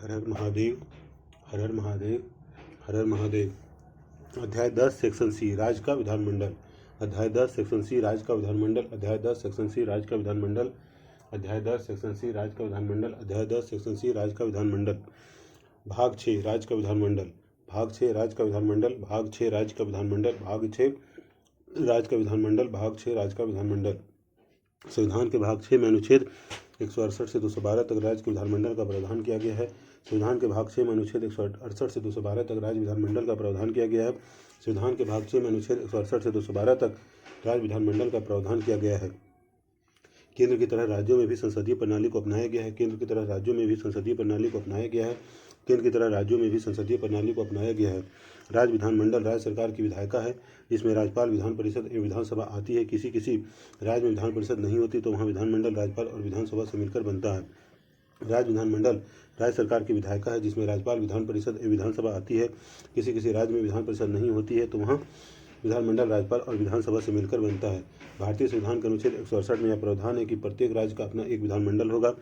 हर हर महादेव, हर हर महादेव, हर हर महादेव। अध्याय 10 section C, राज्य का विधानमंडल। अध्याय 10 सेक्शन सी, राज्य का विधानमंडल। अध्याय 10 सेक्शन सी, राज्य का विधानमंडल। अध्याय 10 सेक्शन सी, राज्य का विधानमंडल। अध्याय 10 सेक्शन सी, राज्य का विधानमंडल। भाग 6, राज्य का विधानमंडल। भाग 6, राज्य का विधानमंडल। भाग 6, राज्य का विधानमंडल। भाग 6, राज्य का विधानमंडल। भाग 6, राज्य का विधानमंडल। संविधान के भाग 6 में अनुच्छेद 168 से 212 तक राज्य के विधानमंडल का प्रावधान किया गया है। संविधान के भाग 6 में अनुच्छेद 168 से 212 तक राज्य विधानमंडल का प्रावधान किया गया है। संविधान के भाग 6 में अनुच्छेद 168 से 212 तक राज्य विधानमंडल का प्रावधान किया गया है। केंद्र की तरह राज्यों में भी संसदीय प्रणाली को अपनाया गया है। केंद्र की तरह राज्यों में भी संसदीय प्रणाली को अपनाया गया है। केंद्र की तरह राज्यों में भी संसदीय प्रणाली को अपनाया गया है। राज्य विधानमंडल राज्य सरकार की विधायिका है, जिसमें राज्यपाल, विधान परिषद एवं विधानसभा आती है। किसी किसी राज्य में विधान परिषद नहीं होती तो वहाँ विधानमंडल राज्यपाल और विधानसभा से मिलकर बनता है। राज्य विधानमंडल राज्य सरकार की विधायिका है, जिसमें राज्यपाल, विधान परिषद एवं विधानसभा आती है। किसी किसी राज्य में विधान परिषद नहीं होती है तो वहाँ विधानमंडल राज्यपाल और विधानसभा से मिलकर बनता है। भारतीय संविधान के अनुच्छेद 168 में यह प्रावधान है कि प्रत्येक राज्य का अपना एक विधानमंडल होगा।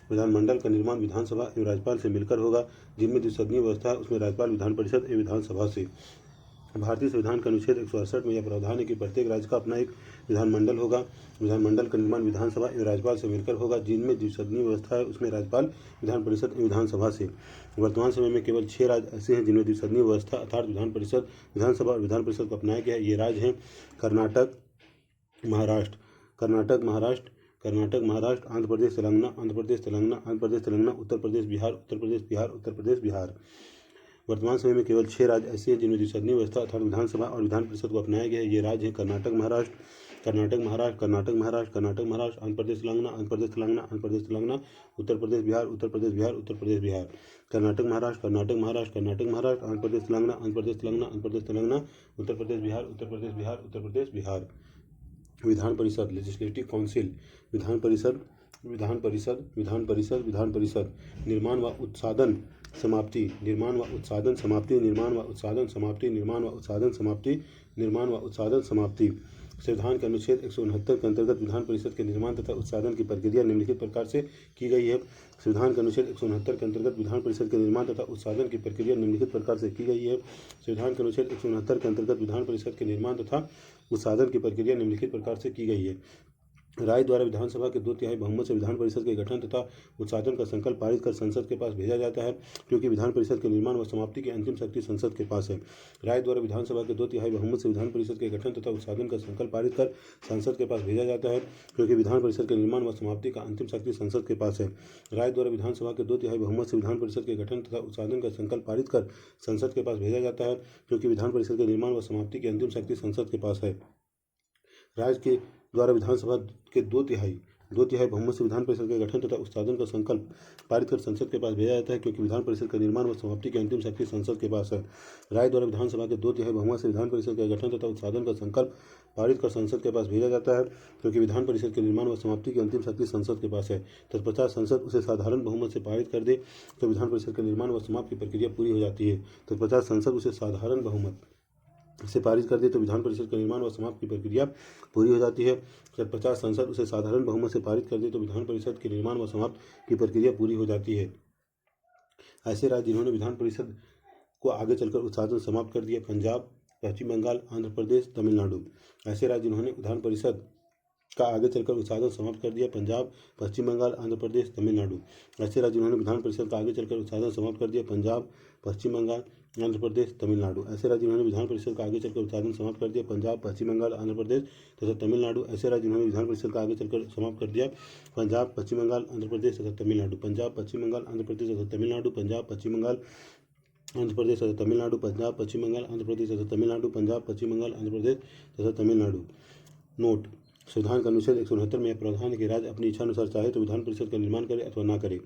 विधानमंडल का निर्माण विधानसभा एवं राज्यपाल से मिलकर होगा। जिनमें द्विसदनीय व्यवस्था है उसमें राज्यपाल, विधान परिषद एवं विधानसभा से। भारतीय संविधान के अनुच्छेद 168 में यह प्रावधान है कि प्रत्येक राज्य का अपना एक विधानमंडल होगा। विधानमंडल का निर्माण विधानसभा एवं राज्यपाल से मिलकर होगा। जिनमें द्विसदनीय व्यवस्था है उसमें राज्यपाल, विधान परिषद एवं विधानसभा से। वर्तमान समय में केवल 6 राज्य ऐसे हैं जिनमें द्विसदनीय व्यवस्था अर्थात विधान परिषद, विधानसभा और विधान परिषद को अपनाया गया है। ये राज्य हैं कर्नाटक, महाराष्ट्र, कर्नाटक, महाराष्ट्र, कर्नाटक, महाराष्ट्र, आंध्र प्रदेश, तेलंगाना, आंध्र प्रदेश, तेलंगाना, आंध्र प्रदेश, तेलंगाना, उत्तर प्रदेश, बिहार, उत्तर प्रदेश, बिहार, उत्तर प्रदेश, बिहार। वर्तमान समय में केवल 6 राज्य ऐसे हैं जिनमें द्विसदनीय व्यवस्था अर्थात विधानसभा और विधान परिषद को अपनाया गया है। ये राज्य हैं कर्नाटक, महाराष्ट्र, कर्नाटक, महाराष्ट्र, कर्नाटक, महाराष्ट्र, कर्नाटक, महाराष्ट्र, आंध्र प्रदेश, तेलंगाना, आंध्र प्रदेश, तेलंगाना, आंध्र प्रदेश, तेलंगाना, उत्तर प्रदेश, बिहार, उत्तर प्रदेश, बिहार, उत्तर प्रदेश, बिहार। कर्नाटक, महाराष्ट्र, कर्नाटक, महाराष्ट्र, कर्नाटक, महाराष्ट्र, आंध्र प्रदेश, तेलंगाना, आंध्र प्रदेश, तेलंगाना, आंध्र प्रदेश, तेलंगाना, उत्तर प्रदेश, बिहार, उत्तर प्रदेश, बिहार, उत्तर प्रदेश, बिहार। Vidhan Parishad, legislative council. विधान परिषद, विधान परिषद, विधान परिषद, विधान परिषद। निर्माण व उत्सादन समाप्ति, निर्माण व उत्सादन समाप्ति, निर्माण व उत्सादन समाप्ति, निर्माण व उत्सादन समाप्ति, निर्माण व उत्सादन समाप्ति। संविधान के अनुच्छेद 169 के अंतर्गत विधान परिषद के निर्माण तथा उत्सादन की प्रक्रिया निम्नलिखित प्रकार से की गई है। संविधान के अनुच्छेद 169 के अंतर्गत विधान परिषद के निर्माण तथा उत्सादन की प्रक्रिया निम्नलिखित प्रकार से की गई है। संविधान के अनुच्छेद 169 के अंतर्गत विधान परिषद के निर्माण तथा उत्सादन की प्रक्रिया निम्नलिखित प्रकार से की गई है। राज्य द्वारा विधानसभा के 2/3 बहुमत से विधान परिषद के गठन तथा उत्सादन का संकल्प पारित कर संसद के पास भेजा जाता है, क्योंकि विधान परिषद के निर्माण व समाप्ति की अंतिम शक्ति संसद के पास है। राज्य द्वारा विधानसभा के 2/3 बहुमत से विधान परिषद के गठन तथा उत्सादन का संकल्प पारित कर संसद के पास भेजा जाता है, क्योंकि विधान परिषद के निर्माण व समाप्ति का अंतिम शक्ति संसद के पास है। राज्य द्वारा विधानसभा के 2/3 बहुमत से विधान परिषद के गठन तथा उत्सादन का संकल्प पारित कर संसद के पास भेजा जाता है, क्योंकि विधान परिषद के निर्माण व समाप्ति की अंतिम शक्ति संसद के पास है। राज्य के द्वारा विधानसभा के 2/3 बहुमत से विधान परिषद के गठन तथा उत्सादन का संकल्प पारित कर संसद के पास भेजा जाता है, क्योंकि विधान परिषद का निर्माण व समाप्ति की अंतिम शक्ति संसद के पास है। राज्य द्वारा विधानसभा के 2/3 बहुमत से विधान परिषद के गठन तथा उत्सादन का संकल्प पारित कर संसद के पास भेजा जाता है, क्योंकि विधान परिषद के निर्माण व समाप्ति की अंतिम शक्ति संसद के पास है। तत्पश्चात संसद उसे साधारण बहुमत से पारित कर दे तो विधान परिषद के निर्माण व समाप्ति की प्रक्रिया पूरी हो जाती है। तत्पश्चात संसद उसे साधारण बहुमत से पारित कर दे तो विधान परिषद का निर्माण व समाप्ति की प्रक्रिया पूरी हो जाती है। तत्पश्चात संसद उसे साधारण बहुमत से पारित कर दे तो विधान परिषद के निर्माण व समाप्ति की प्रक्रिया पूरी हो जाती है। ऐसे राज्य जिन्होंने विधान परिषद को आगे चलकर उत्सादन समाप्त कर दिया: पंजाब, पश्चिम बंगाल, आंध्र प्रदेश, तमिलनाडु। ऐसे राज्य जिन्होंने विधान परिषद का आगे चलकर उत्सादन समाप्त कर दिया: पंजाब, पश्चिम बंगाल, आंध्र प्रदेश, तमिलनाडु। ऐसे राज्य जिन्होंने विधान परिषद का आगे चलकर उत्सादन समाप्त कर दिया: पंजाब, पश्चिम बंगाल, आंध्र प्रदेश, तमिलनाडु। ऐसे राज्य जिन्होंने विधान परिषद का आगे चलकर उत्सादन समाप्त कर दिया: पंजाब, पश्चिम बंगाल, आंध्र प्रदेश तथा तमिलनाडु। ऐसे राज्य जिन्होंने विधान परिषद का आगे चलकर समाप्त कर दिया: पंजाब, पश्चिम बंगाल, आंध्र प्रदेश तथा तमिलनाडु। पंजाब, पश्चिम बंगाल, आंध्र प्रदेश तथा तमिलनाडु। पंजाब, पश्चिम बंगाल, आंध्र प्रदेश तथा तमिलनाडु। पंजाब, पश्चिम बंगाल, आंध्र प्रदेश तथा तमिलनाडु। पंजाब, पश्चिम बंगाल, आंध्र प्रदेश तथा तमिलनाडु। नोट: संविधान का अनुच्छेद 169 में यह प्रावधान है कि राज्य अपनी इच्छा अनुसार चाहे तो विधान परिषद का निर्माण करे अथवा न करे।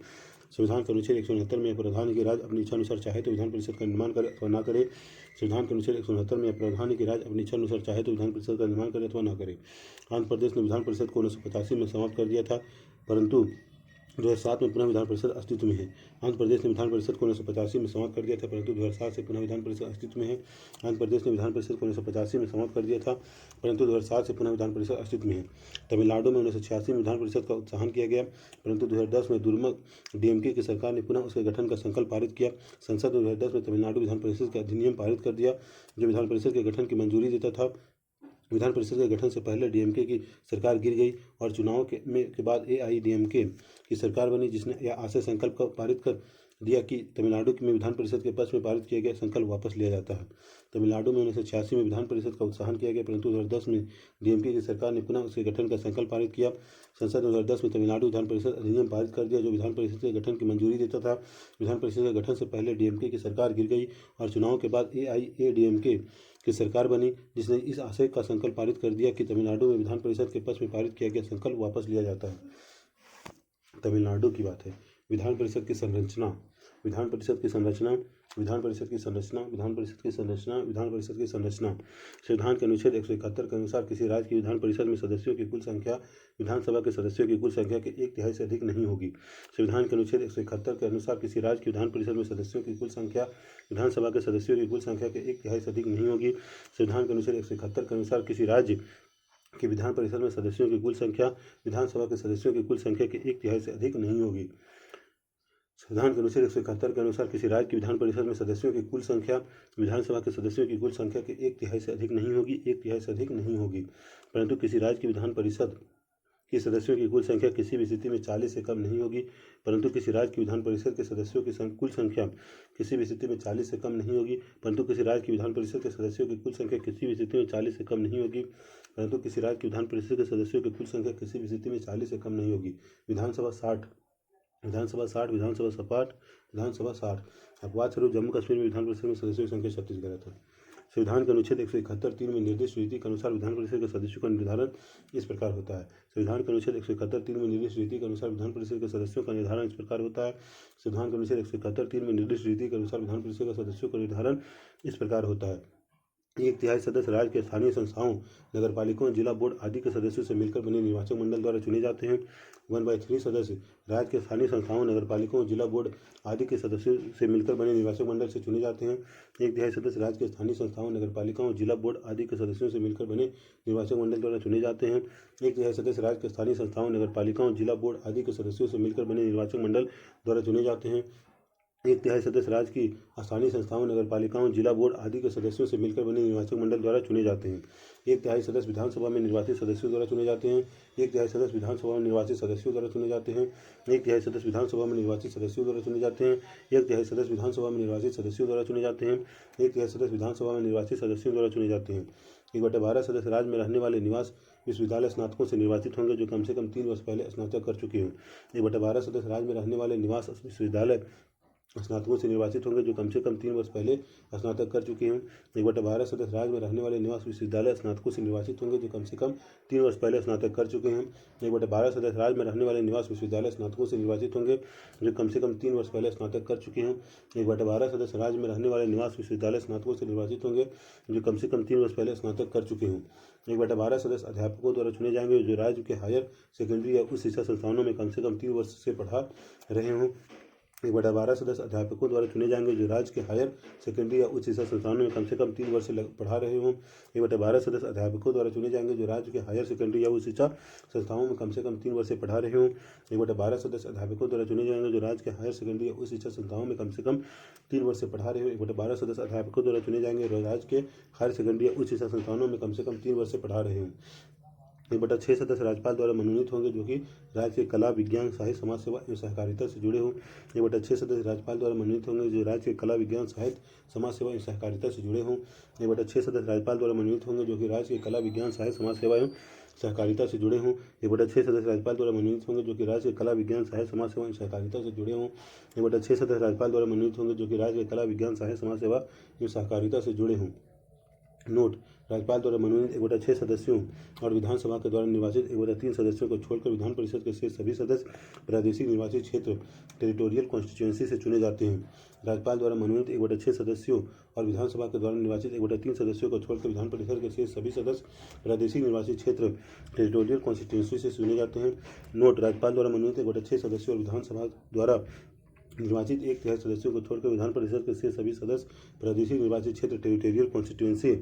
संविधान के अनुच्छेद 169 में यह प्रावधान है कि राज्य अपनी इच्छा अनुसार चाहे तो विधान परिषद का निर्माण करे अथवा न करे। संविधान के अनुच्छेद 169 में यह प्रावधान है कि राज्य अपनी इच्छा अनुसार चाहे तो विधान परिषद का निर्माण करे अथवा न करे। आंध्र प्रदेश ने विधान परिषद को 1985 में समाप्त कर दिया था, परंतु 2007 में पुनः विधान परिषद अस्तित्व में है। आंध्र प्रदेश ने विधान परिषद को 1985 में समाप्त कर दिया था, परंतु 2007 से पुनः विधान परिषद अस्तित्व में है। आंध्र प्रदेश ने विधान परिषद को 1985 में समाप्त कर दिया था, परंतु 2007 से पुनः विधान परिषद अस्तित्व में है। तमिलनाडु में 1986 में विधान परिषद का उत्थान किया गया, परंतु 2010 में दुर्मुख डीएमके की सरकार ने पुनः उसके गठन का संकल्प पारित किया। संसद ने 2010 में तमिलनाडु विधान परिषद का अधिनियम पारित कर दिया, जो विधान परिषद के गठन की मंजूरी देता था। विधान परिषद के गठन से पहले डीएमके की सरकार गिर गई और चुनाव के बाद एआईडीएमके की सरकार बनी, जिसने यह आशय संकल्प का पारित कर दिया कि तमिलनाडु में विधान परिषद के पक्ष में पारित किया गया संकल्प वापस लिया जाता है। तमिलनाडु में 1986 में विधान परिषद का उत्थान किया गया, परंतु 2010 में डीएमके की सरकार ने पुनः उसके गठन का संकल्प पारित किया। संसद ने 2010 में तमिलनाडु विधान परिषद अधिनियम पारित कर दिया, जो विधान परिषद के गठन की मंजूरी देता था। विधान परिषद के गठन से पहले डीएमके की सरकार गिर गई और चुनाव के बाद एआईएडीएमके की सरकार बनी, जिसने इस आशय का संकल्प पारित कर दिया कि तमिलनाडु में विधान परिषद के पक्ष में पारित किया गया संकल्प वापस लिया जाता है। तमिलनाडु की बात है। विधान परिषद की संरचना, विधान परिषद की संरचना, विधान परिषद की संरचना, विधान परिषद की संरचना, विधान परिषद की संरचना। संविधान के अनुच्छेद 171 के अनुसार किसी राज्य की विधान परिषद में सदस्यों की कुल संख्या विधानसभा के सदस्यों की कुल संख्या के 1/3 से अधिक नहीं होगी। संविधान के अनुच्छेद 171 के अनुसार किसी राज्य की विधान परिषद में सदस्यों की कुल संख्या विधानसभा के सदस्यों की कुल संख्या के 1/3 से अधिक नहीं होगी। संविधान के अनुच्छेद 171 के अनुसार किसी राज्य की विधान परिषद में सदस्यों की कुल संख्या विधानसभा के सदस्यों की कुल संख्या के 1/3 से अधिक नहीं होगी। संविधान के अनुच्छेद 171 के अनुसार किसी राज्य की विधान परिषद में सदस्यों की कुल संख्या विधानसभा के सदस्यों की कुल संख्या के 1/3 से अधिक नहीं होगी, 1/3 से अधिक नहीं होगी। परंतु किसी राज्य की विधान परिषद के सदस्यों की कुल संख्या किसी भी स्थिति में 40 से कम नहीं होगी, परंतु किसी राज्य की विधान परिषद के सदस्यों की कुल संख्या किसी भी स्थिति में 40 से कम नहीं होगी, परंतु किसी राज्य की विधान परिषद के सदस्यों की कुल संख्या किसी भी स्थिति में 40 से कम नहीं होगी, परंतु किसी राज्य की विधान परिषद के सदस्यों की कुल संख्या किसी भी स्थिति में 40 से कम नहीं होगी। विधानसभा 60, विधानसभा 60, विधानसभा सपाट, विधानसभा 60। अपवाद स्वरूप जम्मू कश्मीर में विधान परिषद में सदस्यों की संख्या 36 था। संविधान के अनुच्छेद 171(3) में निर्दिष्ट रीति के अनुसार विधान परिषद के सदस्यों का निर्धारण इस प्रकार होता है। संविधान के अनुच्छेद 171(3) में निर्दिष्ट रीति के अनुसार विधान परिषद के सदस्यों का निर्धारण इस प्रकार होता है। संविधान के अनुच्छेद 171(3) में निर्दिष्ट रीति के अनुसार विधान परिषद के सदस्यों का निर्धारण इस प्रकार होता है। 1/3 सदस्य राज्य के स्थानीय संस्थाओं, नगरपालिकाओं, जिला बोर्ड आदि के सदस्यों से मिलकर बने निर्वाचक मंडल द्वारा चुने जाते हैं। 1/3 सदस्य राज्य के स्थानीय संस्थाओं, नगरपालिकाओं, जिला बोर्ड आदि के सदस्यों से मिलकर बने निर्वाचक मंडल से चुने जाते हैं। 1/3 सदस्य राज्य के स्थानीय संस्थाओं, नगरपालिकाओं, जिला बोर्ड आदि के सदस्यों से मिलकर बने निर्वाचक मंडल द्वारा चुने जाते हैं। 1/3 सदस्य राज्य के स्थानीय संस्थाओं, नगरपालिकाओं, जिला बोर्ड आदि के सदस्यों से मिलकर बने निर्वाचक मंडल द्वारा चुने जाते हैं। 1/3 सदस्य राज्य की स्थानीय संस्थाओं, नगरपालिकाओं, जिला बोर्ड आदि के सदस्यों से मिलकर बने निर्वाचक मंडल द्वारा चुने जाते हैं। 1/3 सदस्य विधानसभा में निर्वाचित सदस्यों द्वारा चुने जाते हैं। 1/3 सदस्य विधानसभा में निर्वाचित सदस्यों द्वारा चुने जाते हैं। 1/3 सदस्य विधानसभा में निर्वाचित सदस्यों द्वारा चुने जाते हैं। 1/3 सदस्य विधानसभा में निर्वाचित सदस्यों द्वारा चुने जाते हैं। 1/3 सदस्य विधानसभा में निर्वाचित सदस्यों द्वारा चुने जाते हैं। 1/12 सदस्य राज्य में रहने वाले निवास विश्वविद्यालय स्नातकों से निर्वाचित होंगे, जो कम से कम 3 वर्ष पहले स्नातक कर चुके हैं। 1/12 सदस्य राज्य में रहने वाले निवास विश्वविद्यालय स्नातकों से निर्वाचित होंगे, जो कम से कम 3 वर्ष पहले स्नातक कर चुके हैं। 1/12 सदस्य राज्य में रहने वाले निवास विश्वविद्यालय स्नातकों से निर्वाचित होंगे, जो कम से कम 3 वर्ष पहले स्नातक कर चुके हैं। 1/12 सदस्य राज्य में रहने वाले निवास विश्वविद्यालय स्नातकों से निर्वाचित होंगे, जो कम से कम 3 वर्ष पहले स्नातक कर चुके हैं। 1/12 सदस्य राज्य में रहने वाले निवास विश्वविद्यालय स्नातकों से निर्वाचित होंगे, जो कम से कम 3 वर्ष पहले स्नातक कर चुके हैं। 1/12 सदस्य अध्यापकों द्वारा चुने जाएंगे, जो राज्य के हायर सेकेंडरी या उच्च शिक्षा संस्थानों में कम से कम 3 वर्ष से पढ़ा रहे हों। 1/12 सदस्य अध्यापकों द्वारा चुने जाएंगे, जो राज्य के हायर सेकेंडरी या उच्च शिक्षा संस्थानों में कम से कम 3 वर्ष से पढ़ा रहे हों। 1/12 सदस्य अध्यापकों द्वारा चुने जाएंगे, जो राज्य के हायर सेकेंडरी या उच्च शिक्षा संस्थाओं में कम से कम 3 वर्ष से पढ़ा रहे हों। 1/12 सदस्य अध्यापकों द्वारा चुने जाएंगे, जो राज्य के हायर सेकेंडरी या उच्च शिक्षा संस्थाओं में कम से कम 3 वर्ष से पढ़ा रहे हों। 1/12 सदस्य अध्यापकों द्वारा चुने जाएंगे, जो राज्य के हायर सेकेंडरी या उच्च शिक्षा संस्थानों में कम से कम 3 वर्ष से पढ़ा रहे हों। 1/6 सदस्य राज्यपाल द्वारा मनोनीत होंगे, जो कि राज्य के कला, विज्ञान, साहित्य, समाज सेवा एवं सहकारिता से जुड़े हों। 1/6 सदस्य राज्यपाल द्वारा मनोनीत होंगे, जो राज्य के कला, विज्ञान, साहित्य, समाज सेवा एवं सहकारिता से जुड़े हों। 1/6 सदस्य राज्यपाल द्वारा मनोनीत होंगे, जो कि राज्य के कला, विज्ञान, साहित्य, समाज सेवा एवं सहकारिता से जुड़े हों। 1/6 सदस्य राज्यपाल द्वारा मनोनीत होंगे, जो कि राज्य के कला, विज्ञान, साहित्य, समाज सेवा एवं सहकारिता से जुड़े हों। 1/6 सदस्य राज्यपाल द्वारा मनोनीत होंगे, जो कि राज्य के कला, विज्ञान, साहित्य, समाज सेवा एवं सहकारिता से जुड़े हों। नोट: राज्यपाल द्वारा मनोनीत 1/6 सदस्यों और विधानसभा के द्वारा निर्वाचित 1/3 सदस्यों को छोड़कर विधान परिषद के शेष सभी सदस्य प्रादेशिक निर्वाचित क्षेत्र टेरिटोरियल कॉन्स्टिट्यूंसी से चुने जाते हैं। राज्यपाल द्वारा मनोनीत 1/6 सदस्यों और विधानसभा के द्वारा निर्वाचित 1/3 सदस्यों को छोड़कर विधान परिषद के शेष सभी सदस्य प्रादेशिक निर्वाचित क्षेत्र टेरिटोरियल कॉन्स्टिट्यूंसी से चुने जाते हैं। नोट: राज्यपाल द्वारा मनोनीत 1/6 सदस्यों और विधानसभा द्वारा निर्वाचित 1/3 सदस्यों को छोड़कर विधान परिषद के शेष सभी सदस्य प्रादेशिक निर्वाचित क्षेत्र टेरिटोरियल कॉन्स्टिट्यूंसी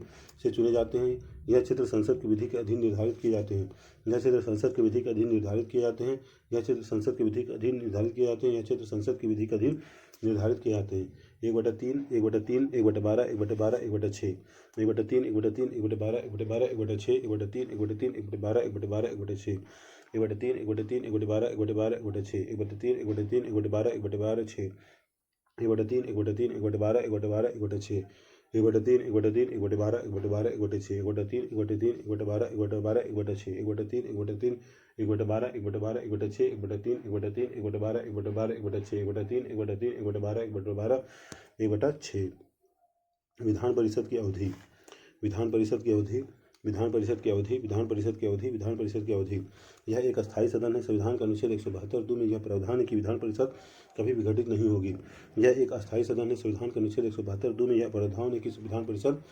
से चुने जाते हैं। यह क्षेत्र संसद की विधि के अधीन निर्धारित किए जाते हैं। यह क्षेत्र संसद की विधि के अधीन निर्धारित किए जाते हैं। यह क्षेत्र संसद की विधि के अधीन निर्धारित किए जाते हैं। यह क्षेत्र संसद की विधि के अधीन निर्धारित किए जाते हैं। 1/3, 1/3, 1/12, 1/12, 1/6, 1/3, 1/3, 1/12, 1/12, 1/6, 1/3, 1/3, 1/12, 1/12, 1/6, 1/3, 1/3, 1/12, 1/12, 1/6, 1/3, 1/3, 1/12, 1/12, 6, 1/3, 1/3, 1/12, 1/12, 1/6, 1/3, 1/3, 1/12, 1/12, 1/6, 1/3, 1/3, 1/12, 1/12, 1/6, 1/3, 1/3, 1/12, 1/12, 1/6, 1/3, 1/3, 1/12, 1/12, 1/6, 1/3, 1/3, 1/12, 1/12, 1/6। विधान परिषद की अवधि। विधान परिषद की अवधि। विधान परिषद की अवधि। विधान परिषद की अवधि। विधान परिषद की अवधि। यह एक अस्थायी सदन है। संविधान का अनुच्छेद 172 में यह प्रावधान है कि विधान परिषद कभी विघटित नहीं होगी। यह एक अस्थायी सदन है। संविधान का अनुच्छेद 172 में यह प्रावधान है कि विधान परिषद